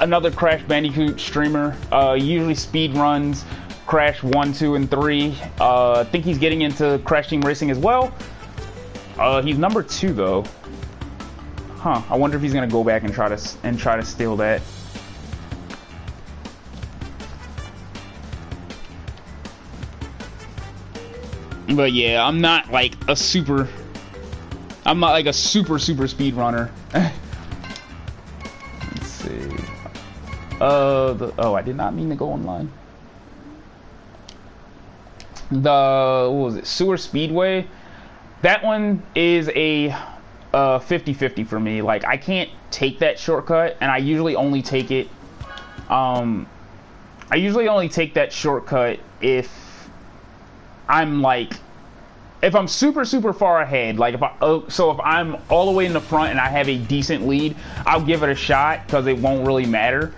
S1: another Crash Bandicoot streamer. Usually speed runs Crash 1, 2, and 3. I think he's getting into Crash Team Racing as well. He's number 2 though. Huh? I wonder if he's gonna go back and try to steal that. But yeah, I'm not like a super speed runner. Let's see. Oh, I did not mean to go online. What was it? Sewer Speedway. That one is a 50-50 for me. Like, I can't take that shortcut, and I usually only take it. I usually only take that shortcut if I'm like, if I'm super far ahead. Like, if I'm all the way in the front and I have a decent lead, I'll give it a shot because it won't really matter.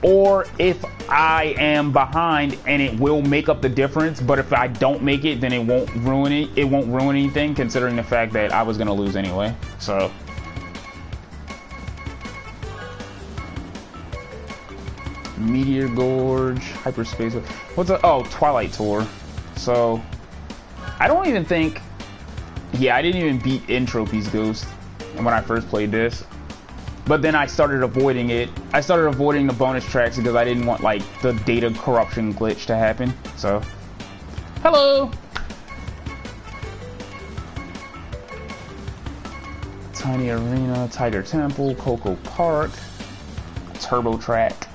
S1: Or if I am behind and it will make up the difference, but if I don't make it, then it won't ruin it. It won't ruin anything, considering the fact that I was gonna lose anyway. So. Meteor Gorge, Hyperspace. What's a Twilight Tour? So I don't even think. Yeah, I didn't even beat Entropy's Ghost when I first played this. But then I started avoiding it. I started avoiding the bonus tracks because I didn't want like the data corruption glitch to happen. So, hello. Tiny Arena, Tiger Temple, Coco Park, Turbo Track,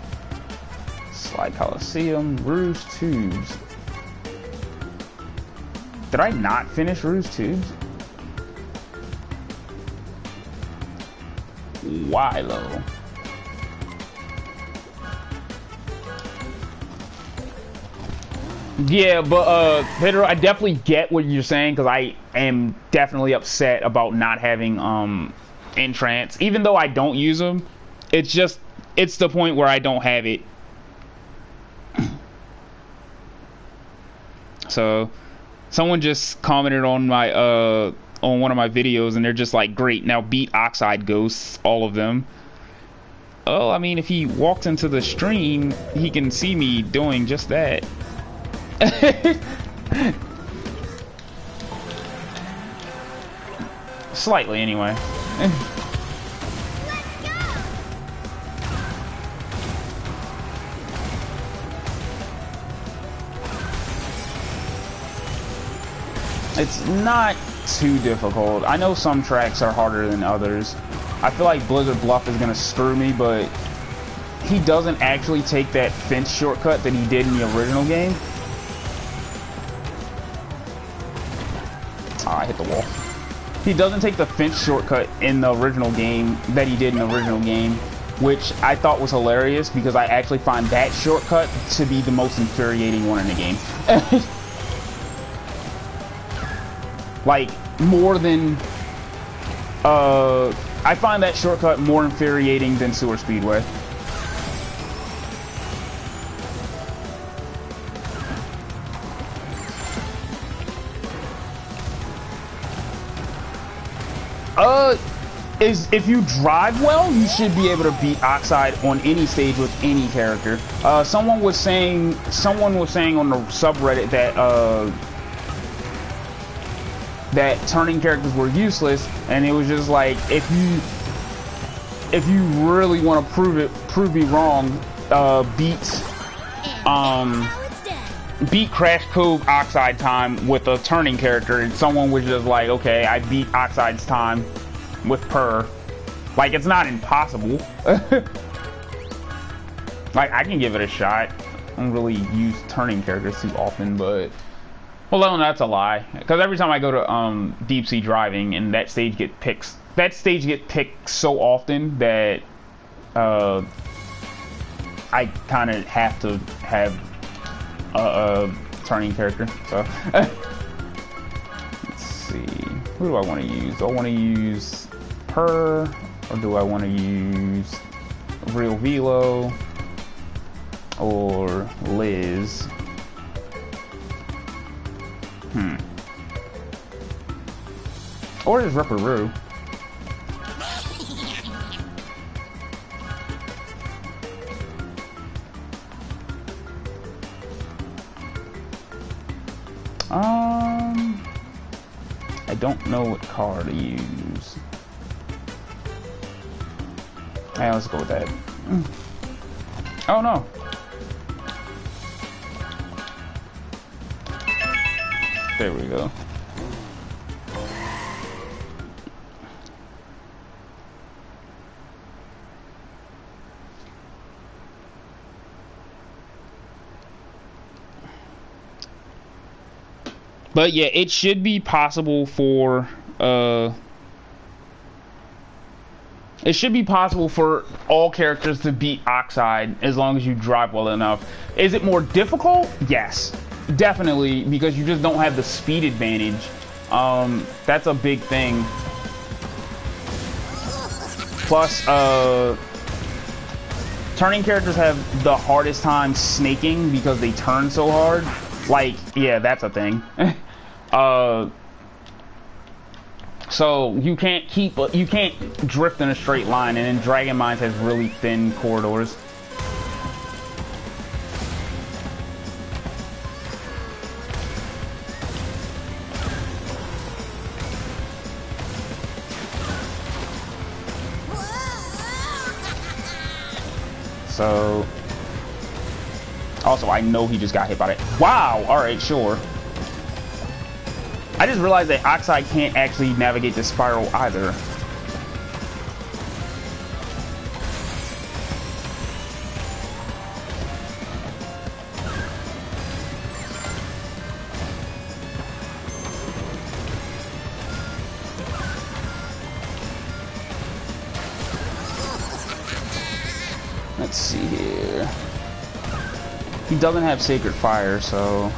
S1: Slide Coliseum, Rouge Tubes. Did I not finish Rouge Tubes? Why though? Yeah, but Pedro, I definitely get what you're saying because I am definitely upset about not having entrance. Even though I don't use them, it's the point where I don't have it. So, someone just commented on my on one of my videos, and they're just like, great, now beat Oxide Ghosts, all of them. Oh, I mean, if he walked into the stream, he can see me doing just that. Slightly, anyway. It's not too difficult. I know some tracks are harder than others. I feel like Blizzard Bluff is gonna screw me, but he doesn't actually take that fence shortcut that he did in the original game. Ah, I hit the wall. He doesn't take the fence shortcut in the original game that he did in the original game, which I thought was hilarious because I actually find that shortcut to be the most infuriating one in the game. Like, more than, I find that shortcut more infuriating than Sewer Speedway. If you drive well, you should be able to beat Oxide on any stage with any character. Someone was saying on the subreddit that, that turning characters were useless, and it was just like, if you really want to prove me wrong, beat Crash Cove Oxide time with a turning character. And someone was just like, okay, I beat Oxide's time with Purr. Like, it's not impossible. Like, I can give it a shot. I don't really use turning characters too often, but well, no, that's a lie. Because every time I go to Deep Sea Driving and that stage gets picked so often that I kind of have to have a turning character. So let's see, who do I want to use? Do I want to use Purr, or do I want to use Real Velo or Liz. Or just Ripperoo. I don't know what car to use. Hey, let's go with that. Oh no. There we go. But yeah, it should be possible for it should be possible for all characters to beat Oxide as long as you drive well enough. Is it more difficult? Yes, definitely, because you just don't have the speed advantage. That's a big thing. Plus, turning characters have the hardest time snaking because they turn so hard. Like, yeah, that's a thing. So you can't drift in a straight line, and then Dragon Mines has really thin corridors. So, also, I know he just got hit by it. Wow! Alright, sure. I just realized that Oxide can't actually navigate the spiral either. Let's see here. He doesn't have Sacred Fire, so...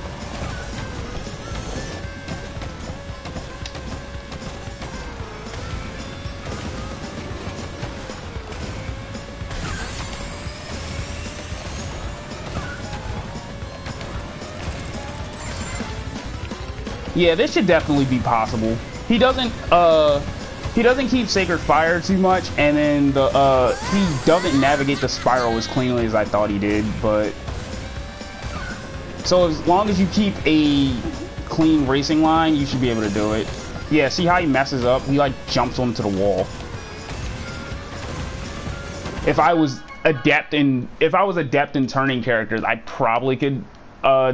S1: Yeah, this should definitely be possible. He doesn't keep Sacred Fire too much, and then he doesn't navigate the spiral as cleanly as I thought he did, but so as long as you keep a clean racing line, you should be able to do it. Yeah, see how he messes up? He like jumps onto the wall. If I was adept in turning characters, I probably could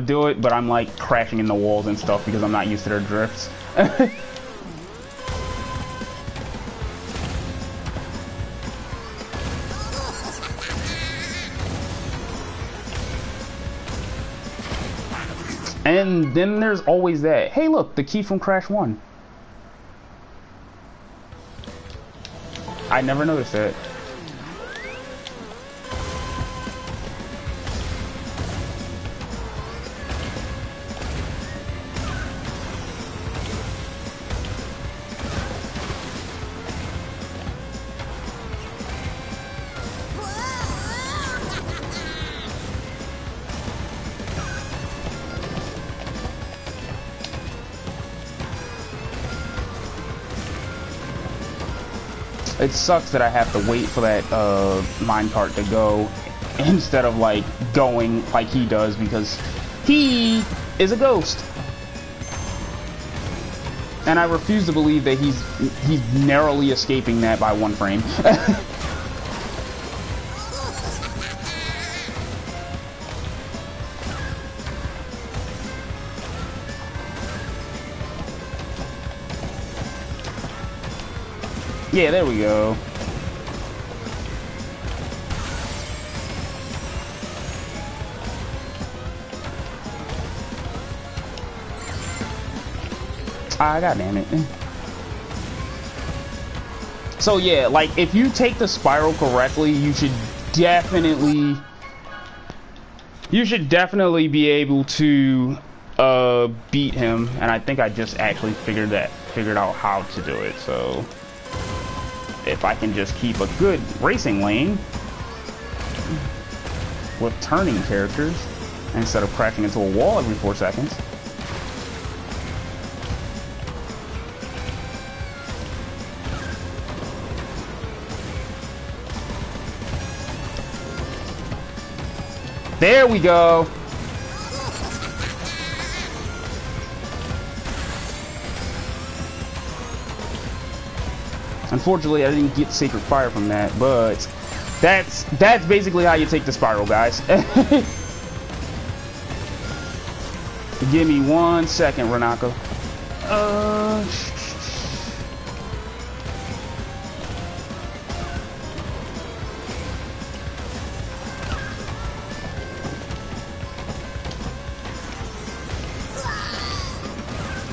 S1: do it, but I'm like crashing in the walls and stuff because I'm not used to their drifts. And then there's always that. Hey, look, the key from Crash 1. I never noticed that. It sucks that I have to wait for that minecart to go instead of like going like he does, because he is a ghost. And I refuse to believe that he's narrowly escaping that by 1 frame. Yeah, there we go. Ah, goddamn it. So yeah, like if you take the spiral correctly, you should definitely be able to beat him. And I think I just actually figured out how to do it. So if I can just keep a good racing lane, with turning characters instead of crashing into a wall every 4 seconds. There we go. Unfortunately, I didn't get Sacred Fire from that, but that's basically how you take the spiral, guys. Give me 1 second, Renako.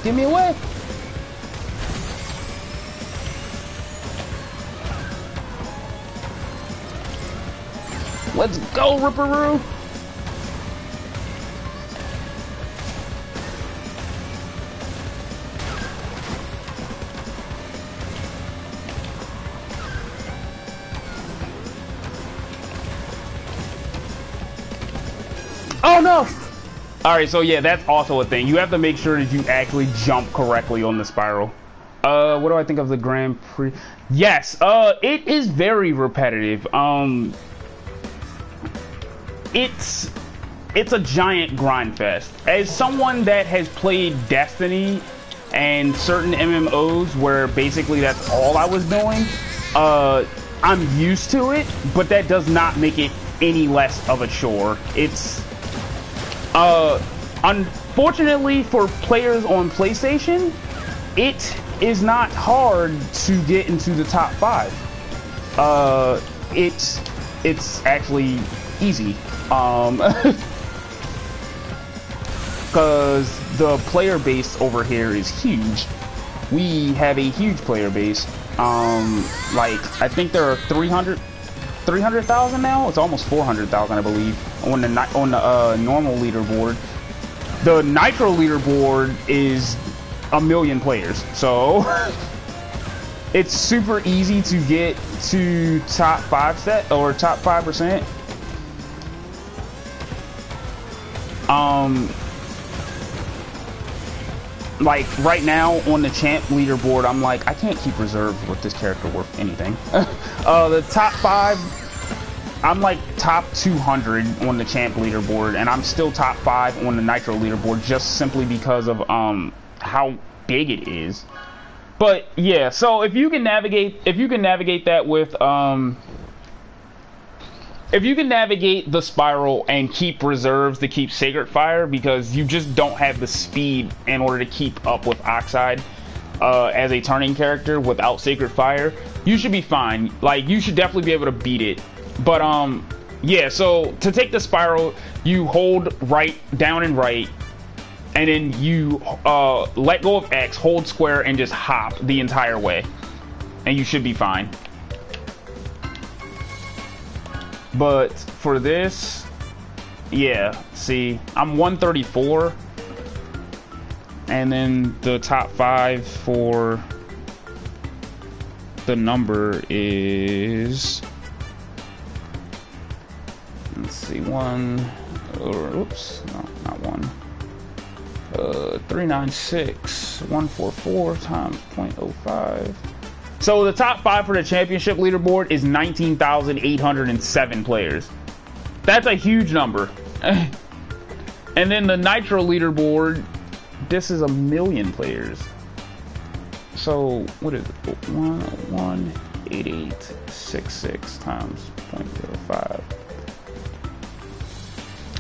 S1: Give me away. Let's go, Ripperoo! Oh no! Alright, so yeah, that's also a thing. You have to make sure that you actually jump correctly on the spiral. What do I think of the Grand Prix? Yes, it is very repetitive. It's a giant grind fest. As someone that has played Destiny and certain MMOs where basically that's all I was doing, I'm used to it, but that does not make it any less of a chore. It's unfortunately for players on PlayStation, it is not hard to get into the top 5. It's actually easy. Because the player base over here is huge. We have a huge player base. Like, I think there are 300,000 now. It's almost 400,000, I believe, on the normal leaderboard. The Nitro leaderboard is 1 million players, so it's super easy to get to top 5 set or top 5%. Like right now on the champ leaderboard, I'm like, I can't keep reserves with this character worth anything. The top 5, I'm like top 200 on the champ leaderboard, and I'm still top 5 on the Nitro leaderboard just simply because of how big it is. But yeah, so if you can navigate that with if you can navigate the spiral and keep reserves to keep Sacred Fire, because you just don't have the speed in order to keep up with Oxide as a turning character without Sacred Fire, you should be fine. Like, you should definitely be able to beat it. But yeah, so to take the spiral, you hold down and right, and then you let go of X, hold square, and just hop the entire way, and you should be fine. But for this, yeah, see, I'm 134, and then the top 5 for the number is, let's see, oops, no, not 396, 144 times 0.05. So the top 5 for the championship leaderboard is 19,807 players. That's a huge number. And then the Nitro leaderboard, this is 1 million players. So what is it? 18866 times 0.05.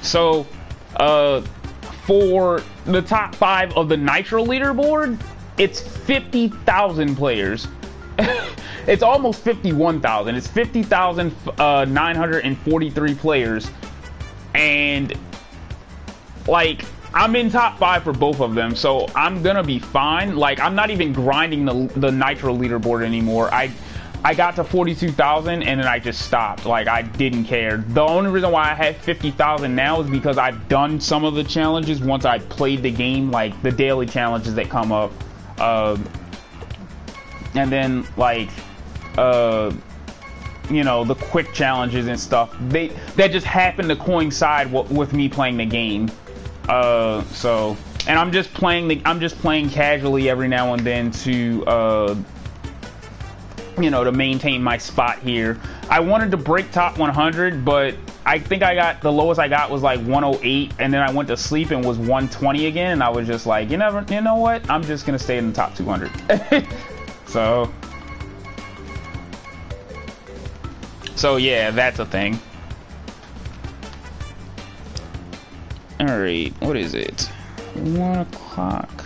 S1: So for the top 5 of the Nitro leaderboard, it's 50,000 players. It's almost 51,000. It's 50,943 players, and like, I'm in top 5 for both of them, so I'm gonna be fine. Like, I'm not even grinding the Nitro leaderboard anymore. I got to 42,000 and then I just stopped. Like, I didn't care. The only reason why I have 50,000 now is because I've done some of the challenges once I played the game, like the daily challenges that come up. And then, like, you know, the quick challenges and stuff. That just happen to coincide with me playing the game. So, and I'm just playing casually every now and then to you know, to maintain my spot here. I wanted to break top 100, but I think the lowest I got was like 108, and then I went to sleep and was 120 again, and I was just like, you know what? I'm just gonna stay in the top 200. So yeah, that's a thing. Alright, what is it? 1 o'clock.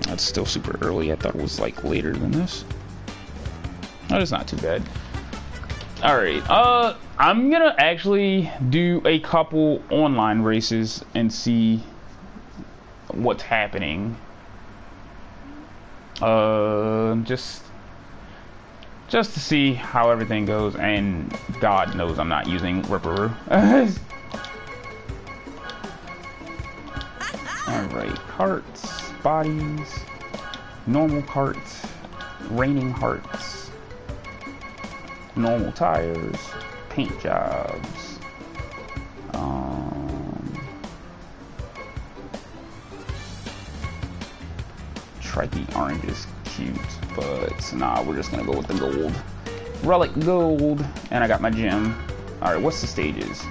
S1: That's still super early. I thought it was like later than this. That is not too bad. Alright, I'm gonna actually do a couple online races and see what's happening. Just to see how everything goes, and God knows I'm not using Ripperoo. Alright, hearts, bodies, normal hearts, raining hearts, normal tires, paint jobs, Trikey orange is cute, but nah, we're just gonna go with the gold. Relic gold, and I got my gem. Alright, what's the stages?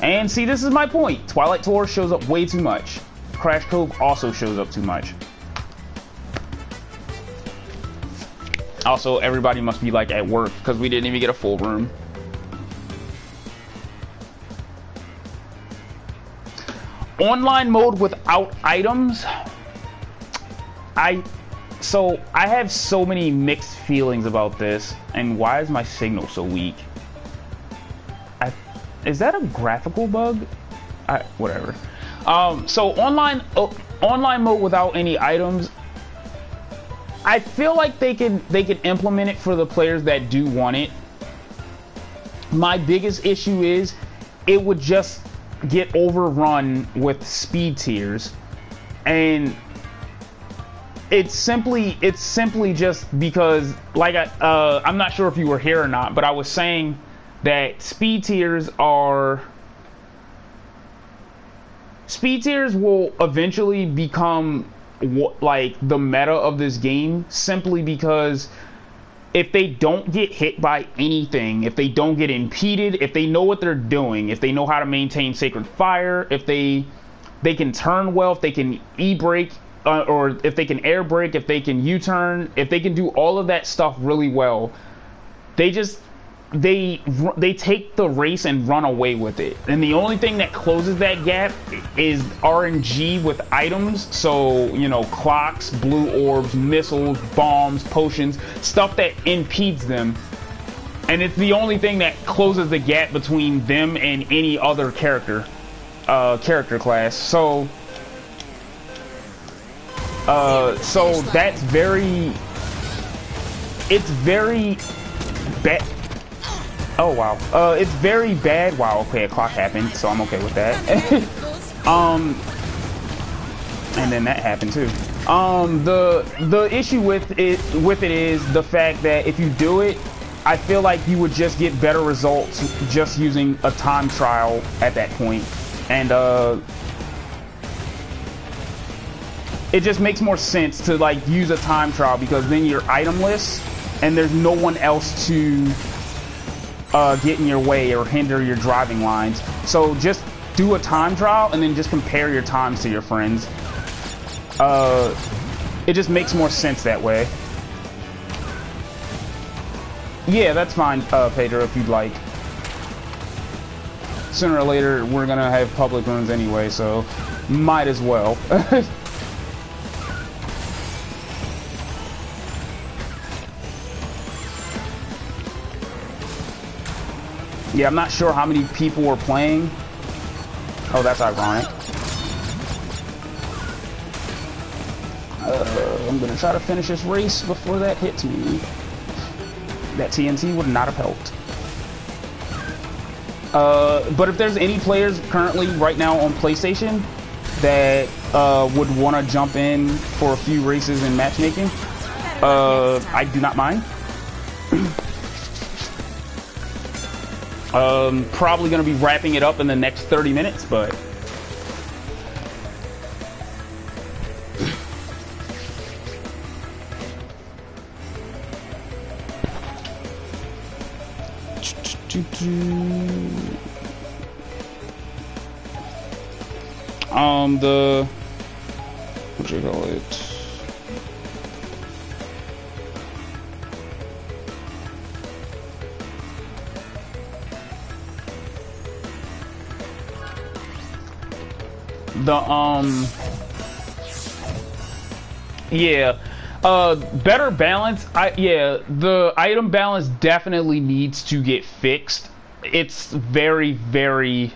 S1: And see, this is my point. Twilight Tour shows up way too much. Crash Cove also shows up too much. Also, everybody must be like at work because we didn't even get a full room. Online mode without items. I have so many mixed feelings about this. And why is my signal so weak? Is that a graphical bug? Whatever. So online mode without any items, I feel like they can implement it for the players that do want it. My biggest issue is it would just get overrun with speed tiers, and it's simply just because, like, I'm not sure if you were here or not, but I was saying that speed tiers will eventually become like the meta of this game, simply because if they don't get hit by anything, if they don't get impeded, if they know what they're doing, if they know how to maintain sacred fire, if they can turn well, if they can e-brake, or if they can air brake, if they can U-turn, if they can do all of that stuff really well, they take the race and run away with it. And the only thing that closes that gap is RNG with items. So, you know, clocks, blue orbs, missiles, bombs, potions, stuff that impedes them. And it's the only thing that closes the gap between them and any other character class. So that's it's very bad. Oh wow. It's very bad. Wow, okay, a clock happened, so I'm okay with that. And then that happened too. The issue with it is the fact that if you do it, I feel like you would just get better results just using a time trial at that point. And it just makes more sense to like use a time trial, because then you're itemless and there's no one else to get in your way or hinder your driving lines. So just do a time trial and then just compare your times to your friends. It just makes more sense that way. Yeah, that's fine, Pedro, if you'd like. Sooner or later, we're gonna have public runs anyway, so might as well. Yeah, I'm not sure how many people were playing. Oh, that's ironic. I'm gonna try to finish this race before that hits me. That TNT would not have helped. But if there's any players currently right now on PlayStation that would want to jump in for a few races in matchmaking, I do not mind. Probably gonna be wrapping it up in the next 30 minutes, but the what you call it? Better balance. The item balance definitely needs to get fixed. It's very, very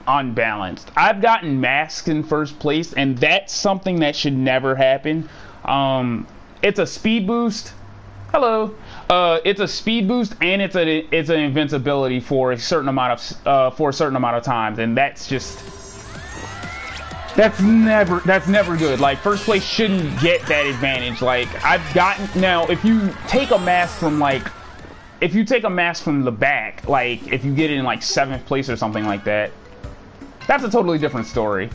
S1: unbalanced. I've gotten masks in first place, and that's something that should never happen. It's a speed boost. Hello. It's a speed boost, and it's an invincibility for a certain amount of times, and that's never good. Like, first place shouldn't get that advantage. Like, now if you take a mask from the back, like if you get it in like 7th place or something like that, that's a totally different story.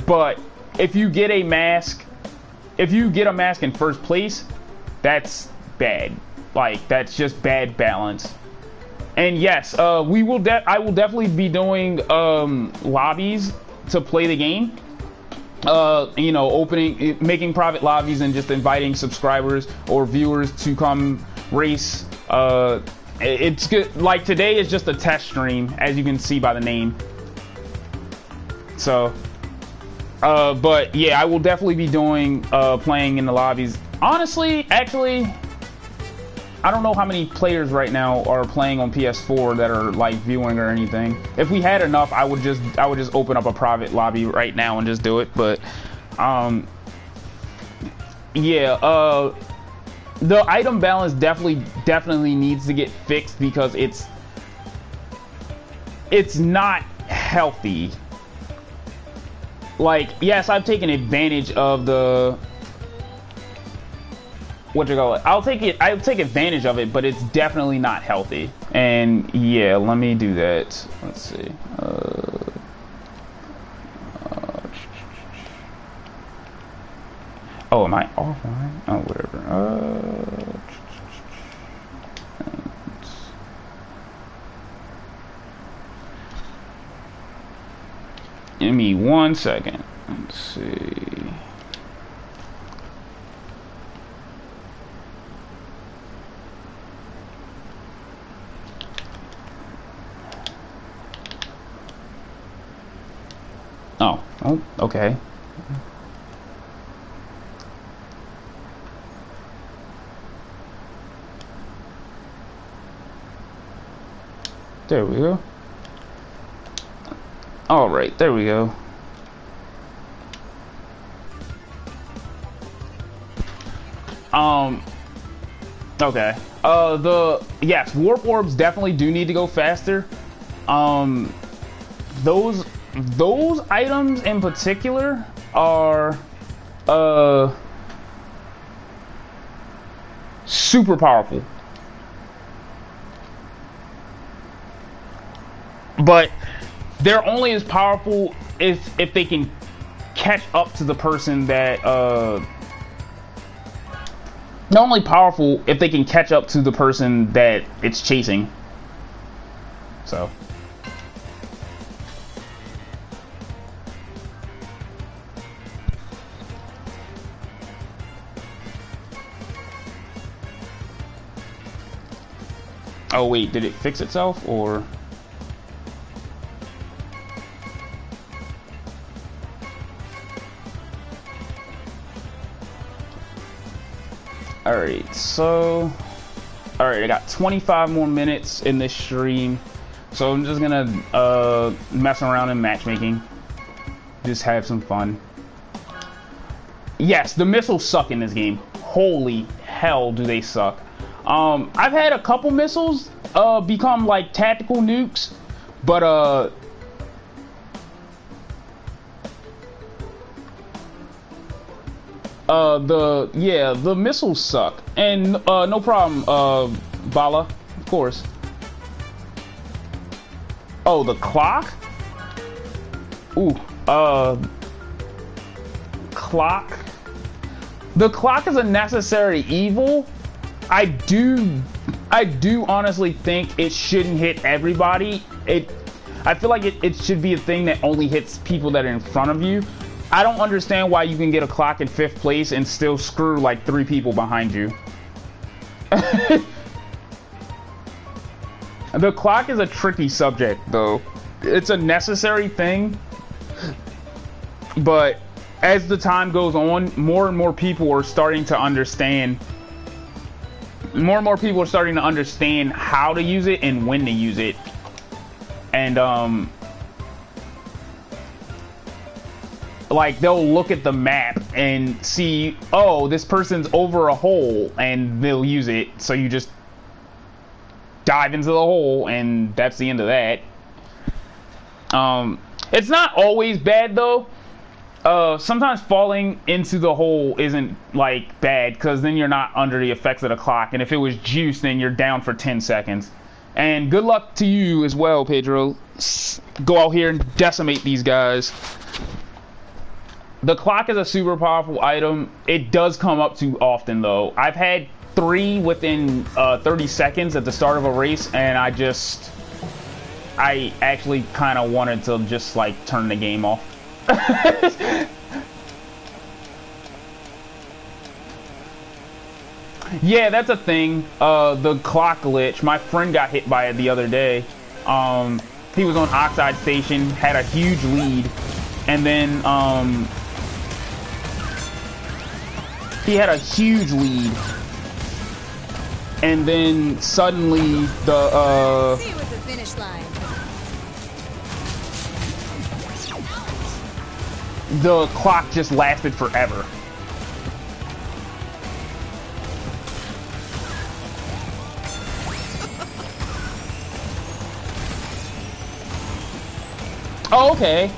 S1: But if you get a mask in first place, that's bad. Like, that's just bad balance. And yes, I will definitely be doing lobbies to play the game. Making private lobbies and just inviting subscribers or viewers to come race. It's good. Like, today is just a test stream, as you can see by the name. So, but yeah, I will definitely be doing playing in the lobbies. Honestly, actually, I don't know how many players right now are playing on PS4 that are like viewing or anything. If we had enough, I would just open up a private lobby right now and just do it. But the item balance definitely needs to get fixed, because it's not healthy. Like, yes, I've taken advantage of the I'll take advantage of it, but it's definitely not healthy. And yeah, let me do that. Let's see. Oh, am I offline? Oh, whatever. Give me 1 second. Let's see. Oh, okay. There we go. All right, there we go. Okay. Yes, warp orbs definitely do need to go faster. Those items in particular are super powerful. But they're only as powerful if they can catch up to the person that they're only powerful if they can catch up to the person that it's chasing. So oh wait, did it fix itself or? Alright, so I got 25 more minutes in this stream, so I'm just gonna mess around in matchmaking, just have some fun. Yes, the missiles suck in this game. Holy hell, do they suck. I've had a couple missiles become like tactical nukes, but the missiles suck. And no problem, Bala, of course. Oh, the clock? Ooh, clock. The clock is a necessary evil. I do honestly think it shouldn't hit everybody. I feel like it should be a thing that only hits people that are in front of you. I don't understand why you can get a clock in 5th place and still screw like 3 people behind you. The clock is a tricky subject, though. It's a necessary thing, but as the time goes on, more and more people are starting to understand. More and more people are starting to understand how to use it and when to use it. And like they'll look at the map and see, oh, this person's over a hole, and they'll use it. So you just dive into the hole, and that's the end of that. It's not always bad though. Sometimes falling into the hole isn't like bad, because then you're not under the effects of the clock, and if it was juice, then you're down for 10 seconds. And good luck to you as well, Pedro. Go out here and decimate these guys. The clock is a super powerful item. It does come up too often though. I've had 3 within 30 seconds at the start of a race, and I actually kind of wanted to just like turn the game off. Yeah, that's a thing. The clock glitch. My friend got hit by it the other day. He was on Oxide Station, had a huge lead, and then he had a huge lead, and then suddenly the
S2: See you at the finish line.
S1: the clock just lasted forever. Oh, okay.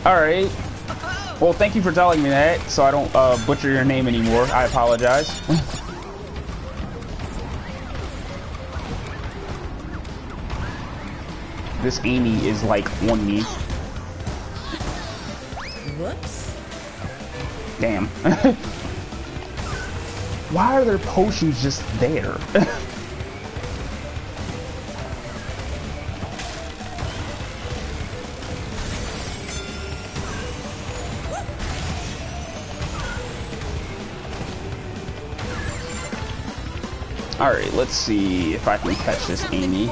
S1: Alright. Well, thank you for telling me that, so I don't butcher your name anymore. I apologize. This Amy is like on me.
S2: Whoops.
S1: Damn. Why are there potions just there? Alright, let's see if I can catch this Amy.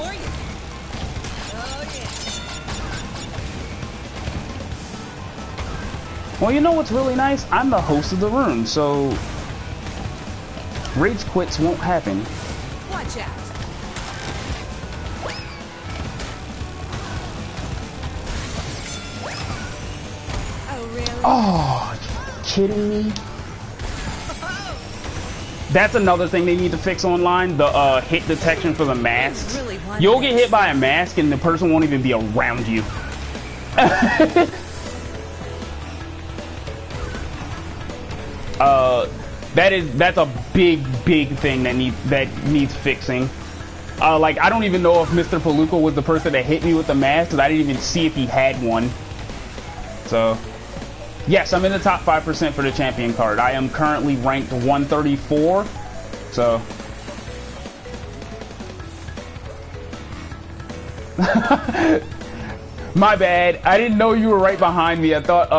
S1: Well, you know what's really nice? I'm the host of the room, so rage quits won't happen.
S2: Watch out. Oh, really?
S1: Oh, you kidding me? That's another thing they need to fix online, the hit detection for the masks. You'll get hit by a mask and the person won't even be around you. That's a big thing that needs fixing. Like, I don't even know if Mr. Palooka was the person that hit me with the mask, because I didn't even see if he had one. So, yes, I'm in the top 5% for the champion card. I am currently ranked 134. So, my bad. I didn't know you were right behind me. I thought,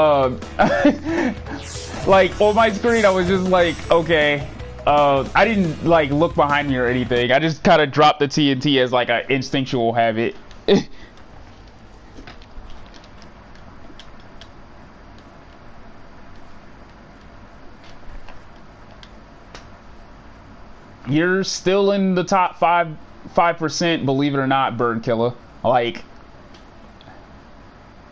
S1: like, on my screen, I was just like, okay. I didn't, like, look behind me or anything. I just kind of dropped the TNT as, like, an instinctual habit. You're still in the top 5%, believe it or not, Bird Killer. Like,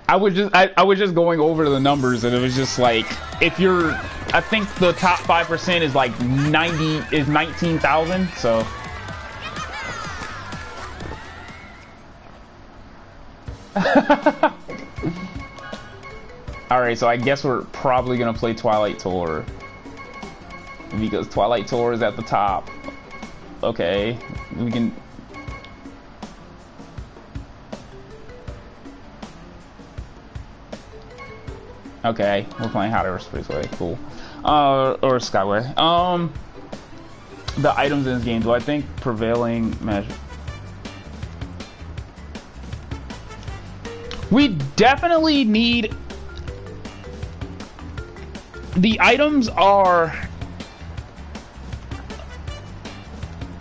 S1: I was just going over the numbers, and it was just like, if you're, I think the top 5% is like 19,000. So, all right. So I guess we're probably gonna play Twilight Tour because Twilight Tour is at the top. Okay, we can. Okay, we're playing Hot Air Spaceway. Cool. Or Skyway. The items in this game. Do I think prevailing measure? We definitely need. The items are.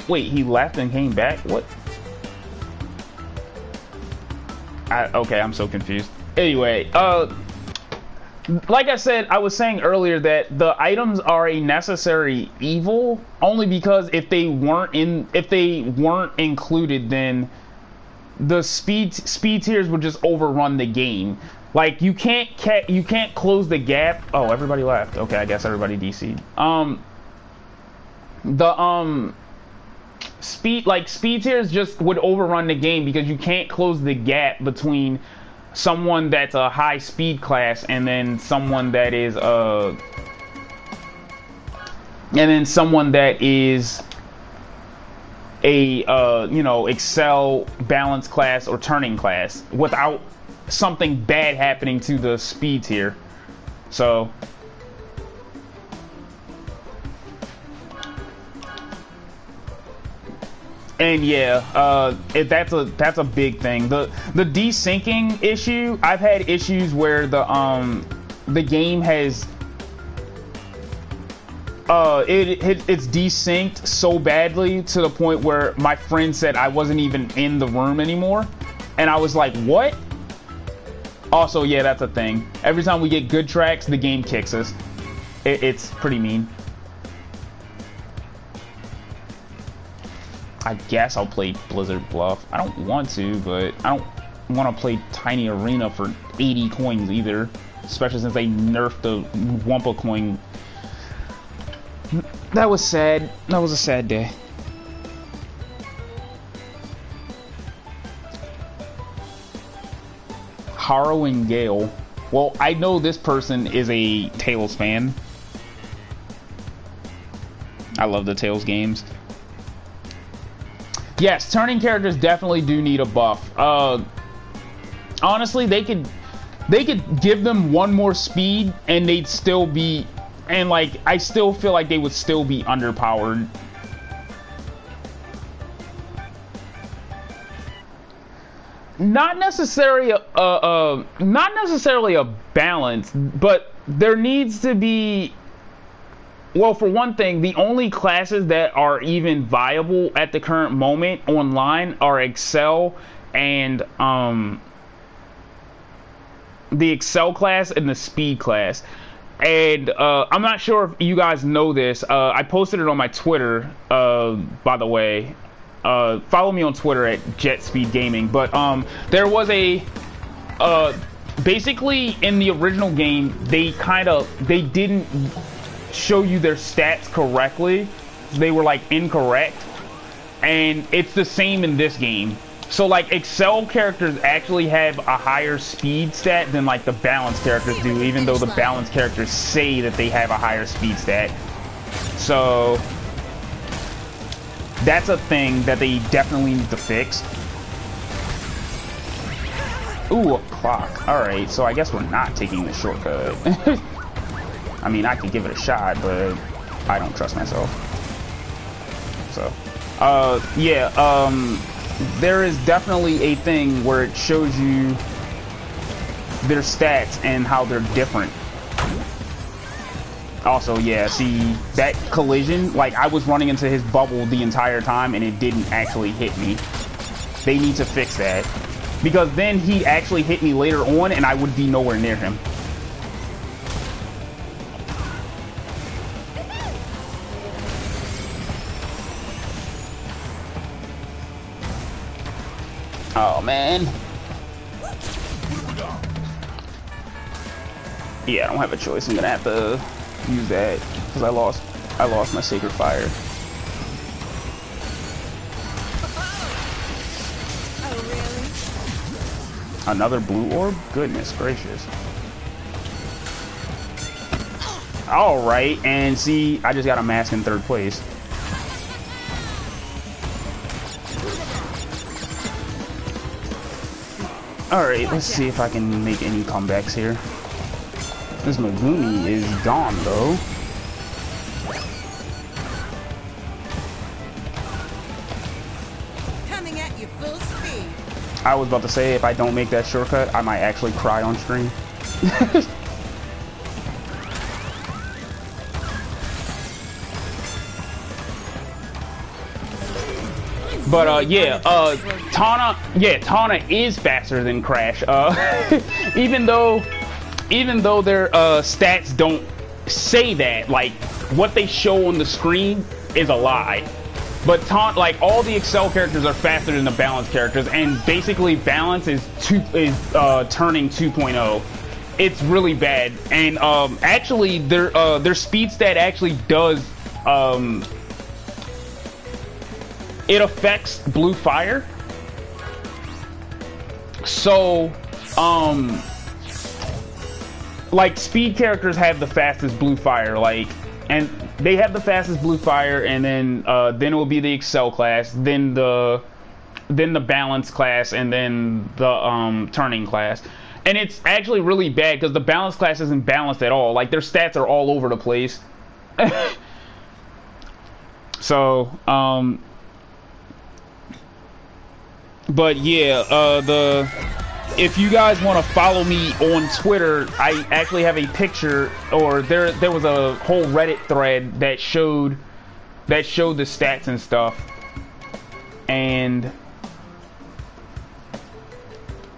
S1: Wait, he left and came back? What? Okay, I'm so confused. Anyway, like I said, I was saying earlier that the items are a necessary evil only because if they weren't included, then the speed tiers would just overrun the game. Like you can't close the gap. Oh, everybody left. Okay, I guess everybody DC'd. Speed tiers just would overrun the game because you can't close the gap between someone that's a high speed class and then someone that is a you know, excel, balance class or turning class without something bad happening to the speed tier. So and yeah, that's a big thing. The desyncing issue. I've had issues where the game has it's desynced so badly to the point where my friend said I wasn't even in the room anymore, and I was like, what? Also, yeah, that's a thing. Every time we get good tracks, the game kicks us. It's pretty mean. I guess I'll play Blizzard Bluff. I don't want to, but I don't want to play Tiny Arena for 80 coins either. Especially since they nerfed the Wumpa coin. That was sad. That was a sad day. Harrowing Gale. Well, I know this person is a Tales fan. I love the Tales games. Yes, turning characters definitely do need a buff. Honestly, they could give them one more speed and they'd still be, and like I still feel like they would still be underpowered. Not necessarily a balance, but there needs to be. Well, for one thing, the only classes that are even viable at the current moment online are Excel and the Excel class and the Speed class. And I'm not sure if you guys know this. I posted it on my Twitter, by the way. Follow me on Twitter at JetSpeedGaming. But there was a basically in the original game they didn't show you their stats correctly. They were like incorrect, and it's the same in this game. So like Excel characters actually have a higher speed stat than like the balance characters do, even though the balance characters say that they have a higher speed stat. So that's a thing that they definitely need to fix. Ooh, a clock. Alright, so I guess we're not taking the shortcut. I mean, I could give it a shot, but I don't trust myself. So, yeah, there is definitely a thing where it shows you their stats and how they're different. Also, yeah, see, that collision, like, I was running into his bubble the entire time, and it didn't actually hit me. They need to fix that. Because then he actually hit me later on, and I would be nowhere near him. Oh man. Yeah, I don't have a choice. I'm gonna have to use that because I lost my Sacred Fire.
S2: Oh, really?
S1: Another blue orb? Goodness gracious. Alright, and see, I just got a mask in third place. Alright, let's see if I can make any comebacks here. This Megumi is gone though.
S2: Coming at you full speed.
S1: I was about to say, if I don't make that shortcut, I might actually cry on stream. But yeah, Tana is faster than Crash. Even though their stats don't say that, like what they show on the screen is a lie. But like all the Excel characters are faster than the Balance characters, and basically Balance is turning 2.0. It's really bad, and actually their speed stat actually does it affects Blue Fire. So like speed characters have the fastest Blue Fire, like, and they have the fastest Blue Fire, and then it will be the Excel class, then the Balance class, and then the turning class. And it's actually really bad because the Balance class isn't balanced at all. Like their stats are all over the place. So but yeah, if you guys want to follow me on Twitter, I actually have a picture, or there was a whole Reddit thread that showed the stats and stuff, and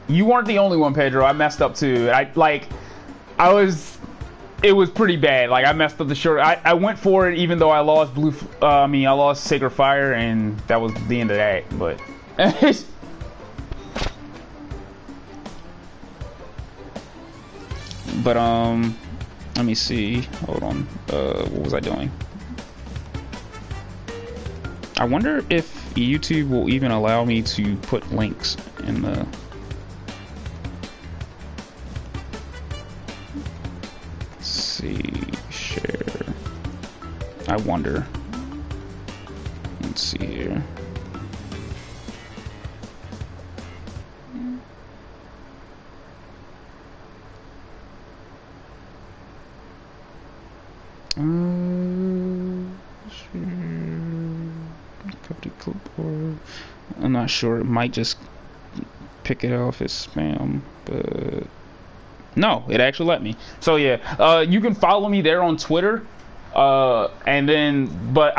S1: you weren't the only one, Pedro. I messed up too. It was pretty bad. Like I messed up the short. I went for it even though I lost I lost Sacred Fire, and that was the end of that. But but let me see. Hold on. What was I doing? I wonder if YouTube will even allow me to put links in the. Let's see. Share. I wonder. Let's see here. Clipboard. I'm not sure. It might just pick it off as spam, but no, it actually let me. So yeah, you can follow me there on Twitter. And then, but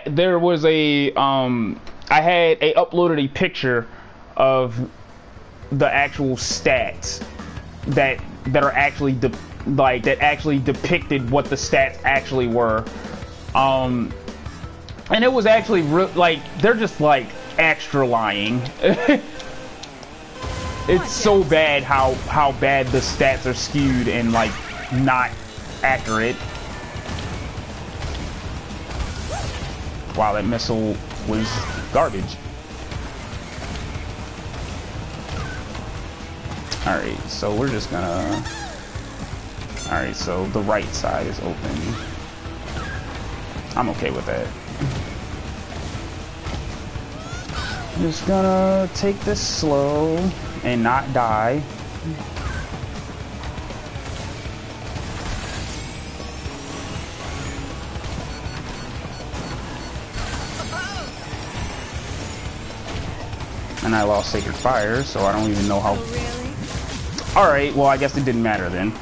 S1: there was a I uploaded a picture of the actual stats that are actually that actually depicted what the stats actually were. And it was actually like they're just like extra lying. It's so bad how bad the stats are skewed and like not accurate. Wow, that missile was garbage. Alright, so we're just gonna... Alright, so the right side is open. I'm okay with that. Just gonna take this slow and not die. And I lost Sacred Fire, so I don't even know how... Alright, well I guess it didn't matter then.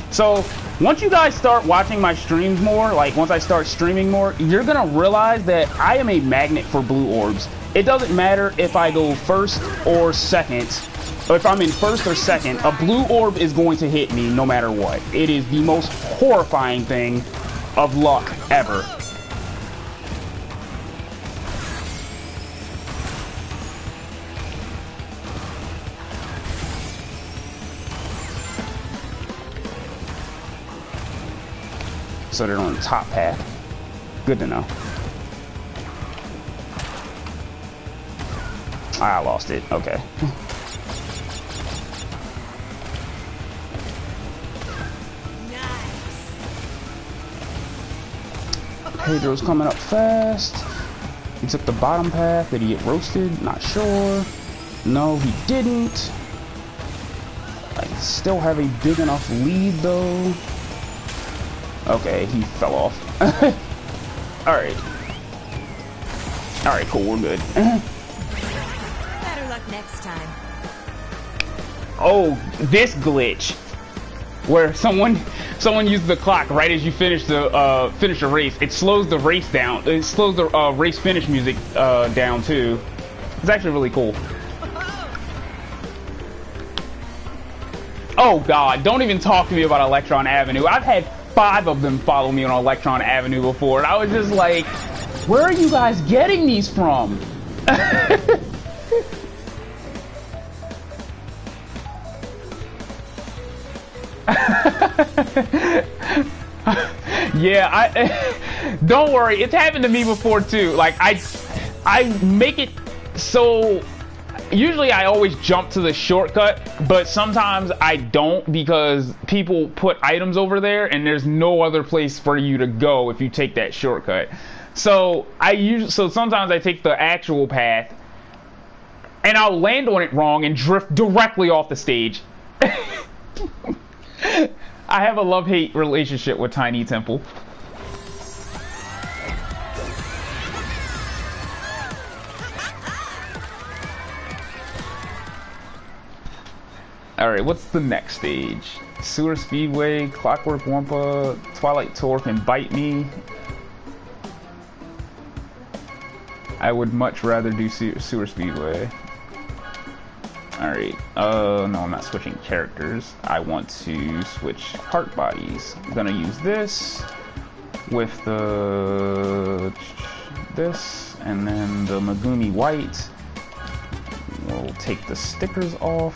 S1: So, once you guys start watching my streams more, like once I start streaming more, you're gonna realize that I am a magnet for blue orbs. It doesn't matter if I go first or second, or if I'm in first or second, a blue orb is going to hit me no matter what. It is the most horrifying thing of luck ever. So they're on the top path. Good to know. I lost it. Okay.
S2: Nice.
S1: Pedro's coming up fast. He took the bottom path. Did he get roasted? Not sure. No, he didn't. I still have a big enough lead though. Okay, he fell off. Alright. Alright, cool, we're good.
S2: Better luck next time.
S1: Oh, this glitch. Where someone uses the clock right as you finish the race. It slows the race down. It slows the race finish music down too. It's actually really cool. Oh god, don't even talk to me about Electron Avenue. I've had 5 of them follow me on Electron Avenue before, and I was just like, where are you guys getting these from? Yeah, don't worry, it's happened to me before too. Like I make it so usually I always jump to the shortcut, but sometimes I don't because people put items over there and there's no other place for you to go if you take that shortcut. So sometimes I take the actual path and I'll land on it wrong and drift directly off the stage. I have a love-hate relationship with Tiny Temple. Alright, what's the next stage? Sewer Speedway, Clockwork Wumpa, Twilight Torque, and Bite Me. I would much rather do Sewer Speedway. Alright, no, I'm not switching characters. I want to switch heart bodies. I'm gonna use this with this, and then the Megumi White. We'll take the stickers off.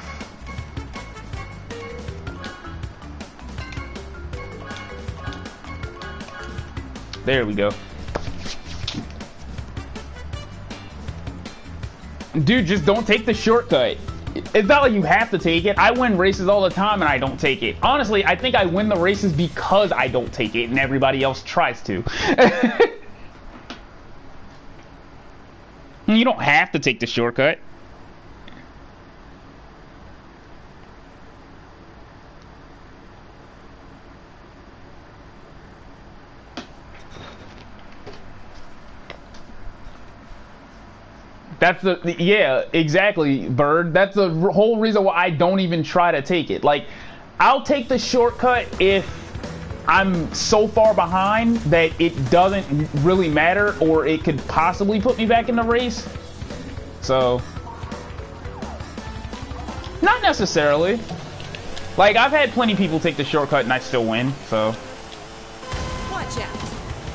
S1: There we go. Dude, just don't take the shortcut. It's not like you have to take it. I win races all the time and I don't take it. Honestly, I think I win the races because I don't take it and everybody else tries to. You don't have to take the shortcut. That's yeah, exactly, Bird. That's the whole reason why I don't even try to take it. Like, I'll take the shortcut if I'm so far behind that it doesn't really matter or it could possibly put me back in the race. So, not necessarily. Like, I've had plenty of people take the shortcut and I still win, so.
S2: Watch out.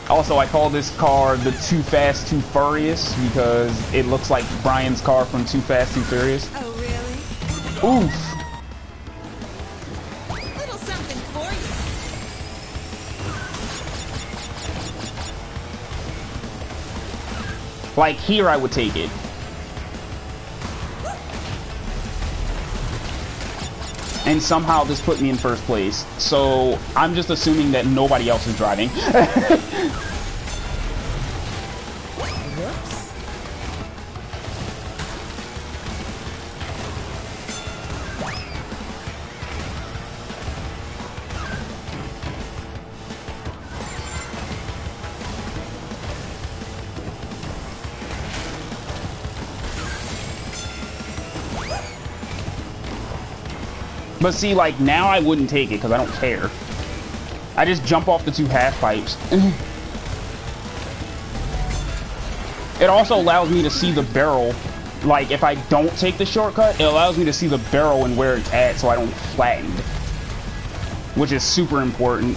S1: Also, I call this car the Too Fast, Too Furious because it looks like Brian's car from Too Fast, Too Furious.
S2: Oh, really?
S1: Oof.
S2: Little something for you.
S1: Like, here I would take it. And somehow this put me in first place. So I'm just assuming that nobody else is driving.
S2: Whoops.
S1: But see, like, now I wouldn't take it because I don't care. I just jump off the 2 half pipes. It also allows me to see the barrel. Like, if I don't take the shortcut, it allows me to see the barrel and where it's at so I don't flatten. Which is super important.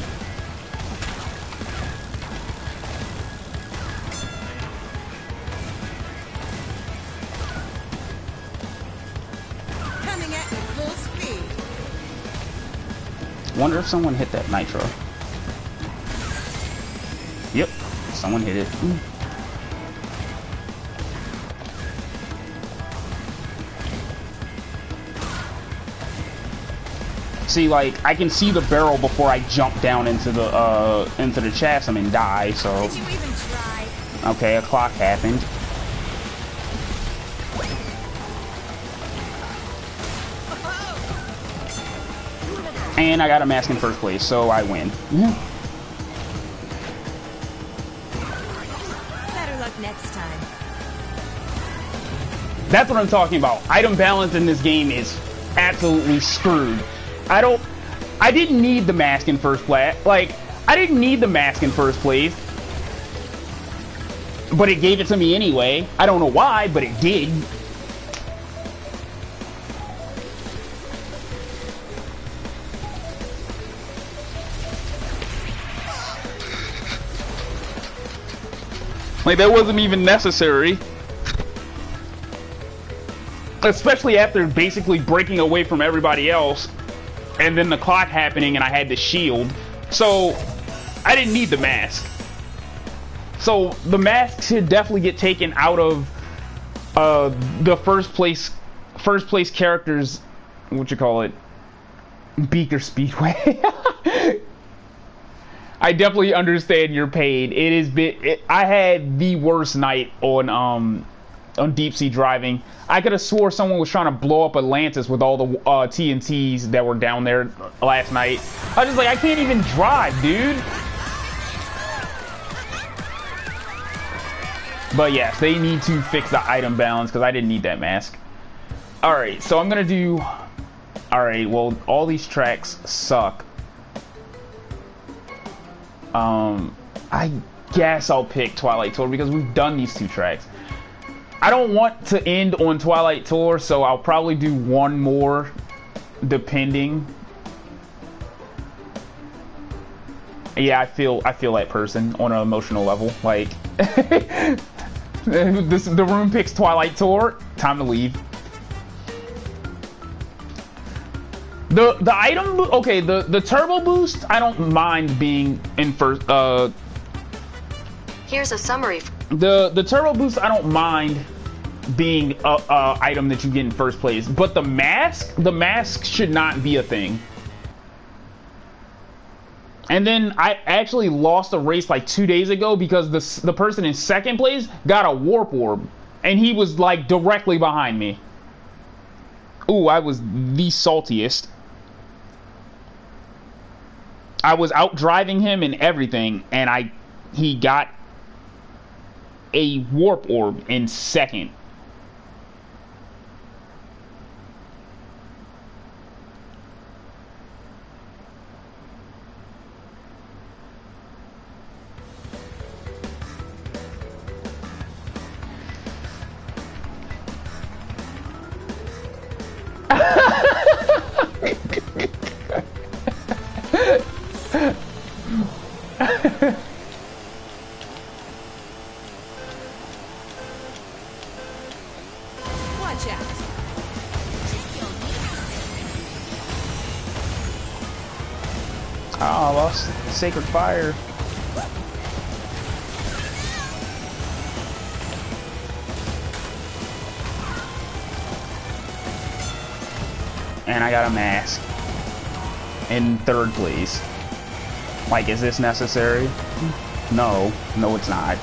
S2: Coming at you full speed.
S1: Wonder if someone hit that nitro. Yep, someone hit it. See, like, I can see the barrel before I jump down into the chasm and die, so.
S2: Did you even try?
S1: Okay, a clock happened. And I got a mask in first place, so I win.
S2: Better luck next time.
S1: That's what I'm talking about. Item balance in this game is absolutely screwed. I didn't need the mask in first place. Like, I didn't need the mask in first place. But it gave it to me anyway. I don't know why, but it did. Like, that wasn't even necessary. Especially after basically breaking away from everybody else. And then the clock happening and I had the shield. So, I didn't need the mask. So, the mask should definitely get taken out of the first place characters, what you call it, Beaker Speedway. I definitely understand your pain. It is I had the worst night on deep sea driving. I could have swore someone was trying to blow up Atlantis with all the TNTs that were down there last night. I was just like, I can't even drive, dude. But yes, they need to fix the item balance because I didn't need that mask. Alright, so I'm gonna do... Alright, well, all these tracks suck. I guess I'll pick Twilight Tour because we've done these two tracks. I don't want to end on Twilight Tour, so I'll probably do one more, depending. Yeah, I feel that person on an emotional level. Like, the room picks Twilight Tour. Time to leave. The item, okay, the turbo boost, I don't mind being in first.
S3: Here's a summary.
S1: The turbo boost, I don't mind being a item that you get in first place, but the mask should not be a thing. And then I actually lost a race like 2 days ago because the person in second place got a warp orb, and he was like directly behind me. Ooh, I was the saltiest. I was out driving him and everything, and he got a warp orb in second.
S2: Watch out.
S1: Oh, I lost Sacred Fire. And I got a mask in third place. Like, is this necessary? No, it's not.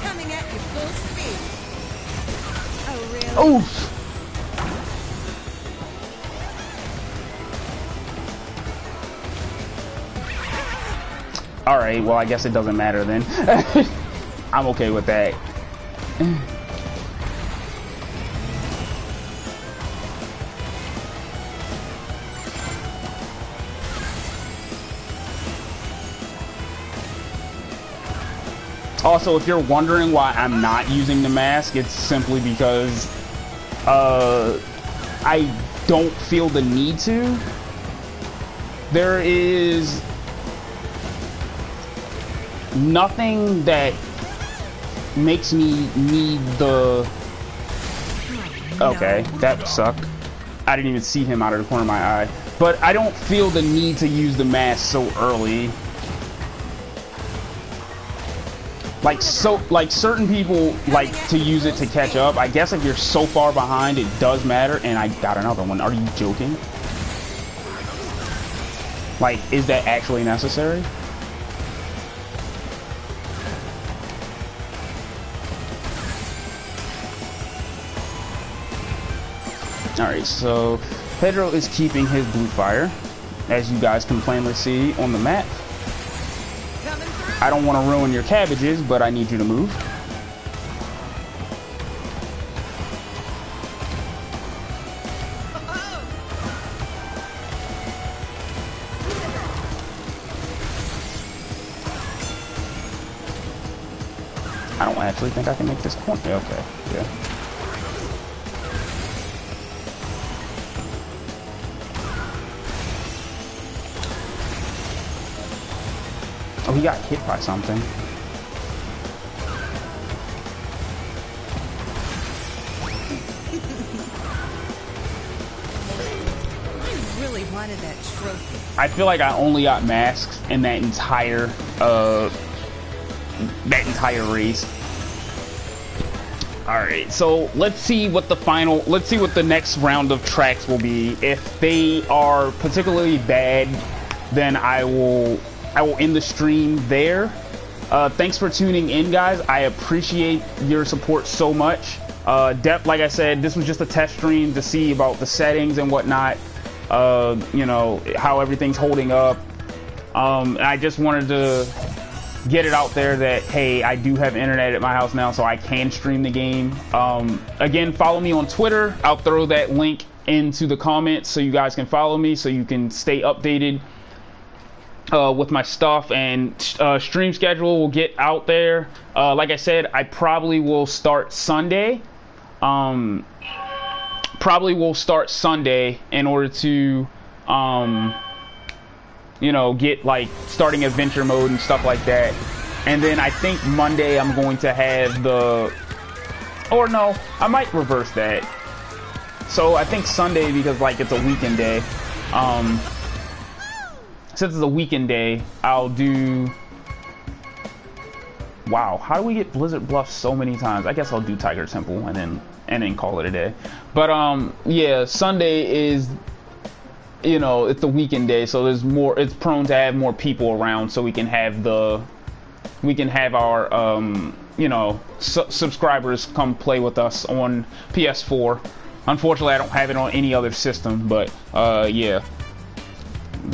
S2: Coming at you full speed. Oh, really?
S1: Oof! Alright, well, I guess it doesn't matter then. I'm okay with that. Also, if you're wondering why I'm not using the mask, it's simply because I don't feel the need to. There is nothing that makes me need the... Okay, that sucked. I didn't even see him out of the corner of my eye. But I don't feel the need to use the mask so early. Like certain people like to use it to catch up. I guess if you're so far behind, it does matter. And I got another one. Are you joking? Like, is that actually necessary? Alright, so Pedro is keeping his blue fire, as you guys can plainly see on the map. I don't want to ruin your cabbages, but I need you to move. I don't actually think I can make this corner. Okay, yeah. Oh, he got hit by something.
S2: I really wanted that trophy.
S1: I feel like I only got masks in that entire race. Alright, so let's see what the next round of tracks will be. If they are particularly bad, then I will end the stream there. Thanks for tuning in, guys. I appreciate your support so much. Like I said, this was just a test stream to see about the settings and whatnot. You know, how everything's holding up. I just wanted to get it out there that, hey, I do have internet at my house now, so I can stream the game. Again, follow me on Twitter. I'll throw that link into the comments so you guys can follow me, so you can stay updated with my stuff, and stream schedule will get out there. Like I said, I probably will start Sunday. Probably will start Sunday in order to you know, get like starting adventure mode and stuff like that. And then I think Monday I'm going to have or no, I might reverse that. So I think Sunday, because like it's a weekend day, since it's a weekend day, I'll do, wow, how do we get Blizzard Bluff so many times? I guess I'll do Tiger Temple and then call it a day. But yeah, Sunday is, you know, it's the weekend day, so there's more, it's prone to have more people around, so we can have our you know, subscribers come play with us on PS4. Unfortunately, I don't have it on any other system, but yeah.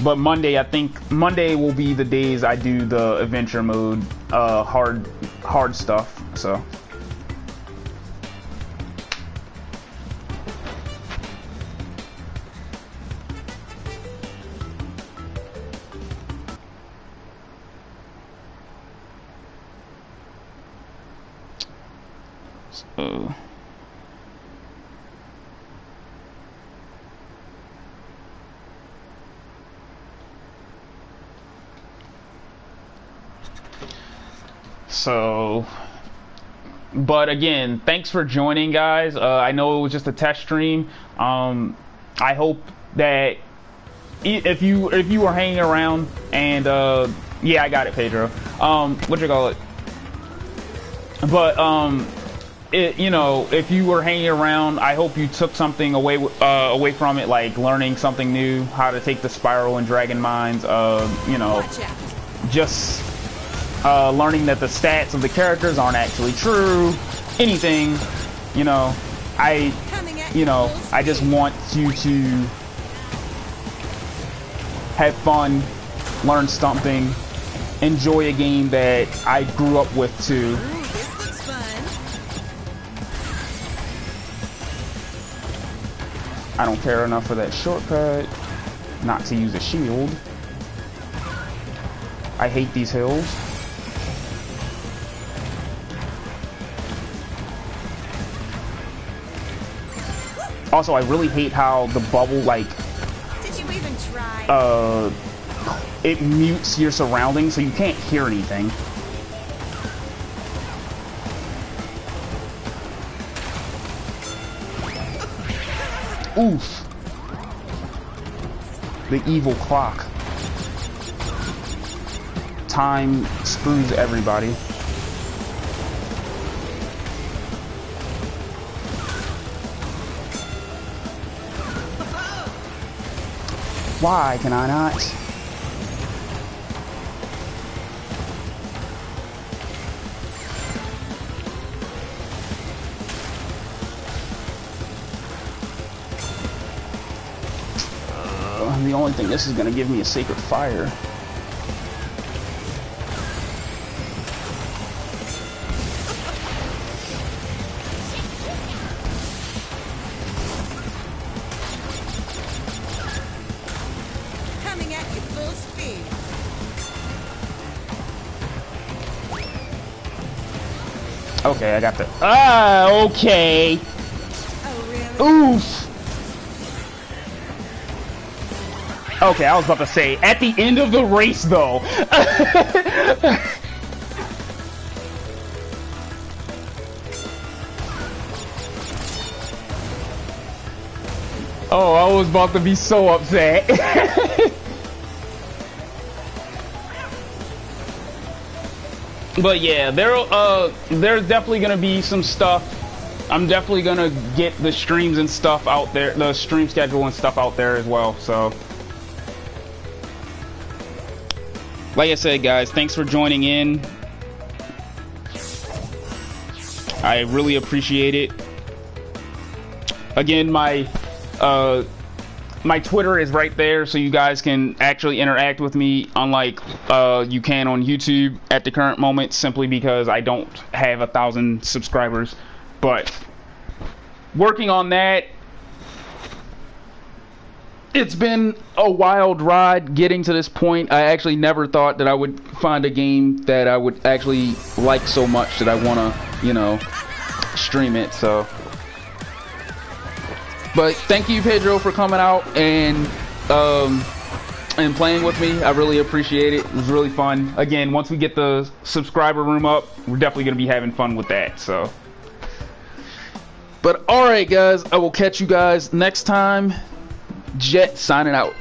S1: But Monday, I think Monday will be the days I do the adventure mode, hard stuff. So. But again, thanks for joining, guys. I know it was just a test stream. I hope that if you were hanging around and yeah, I got it, Pedro. What you call it? But you know, if you were hanging around, I hope you took something away from it, like learning something new, how to take the spiral and dragon mines. You know, just learning that the stats of the characters aren't actually true. Anything, you know, I just want you to have fun, learn something, enjoy a game that I grew up with too. I don't care enough for that shortcut not to use a shield. I hate these hills. Also, I really hate how the bubble, like,
S2: did you even try?
S1: It mutes your surroundings so you can't hear anything. Oof. The evil clock. Time screws everybody. Why can I not? The only thing this is gonna give me is Sacred Fire.
S2: Coming at you full speed.
S1: Okay, I got the. Ah, okay.
S2: Oh, really?
S1: Oof. Okay, I was about to say, at the end of the race, though. Oh, I was about to be so upset. But yeah, there's definitely gonna be some stuff. I'm definitely gonna get the streams and stuff out there, the stream schedule and stuff out there as well. So, like I said, guys, thanks for joining in. I really appreciate it. Again, my Twitter is right there, so you guys can actually interact with me, unlike you can on YouTube at the current moment, simply because I don't have 1,000 subscribers. But working on that. It's been a wild ride getting to this point. I actually never thought that I would find a game that I would actually like so much that I want to, you know, stream it. So, but thank you, Pedro, for coming out and playing with me. I really appreciate it. It was really fun. Again, once we get the subscriber room up, we're definitely going to be having fun with that. So, but all right, guys, I will catch you guys next time. Jet signing out.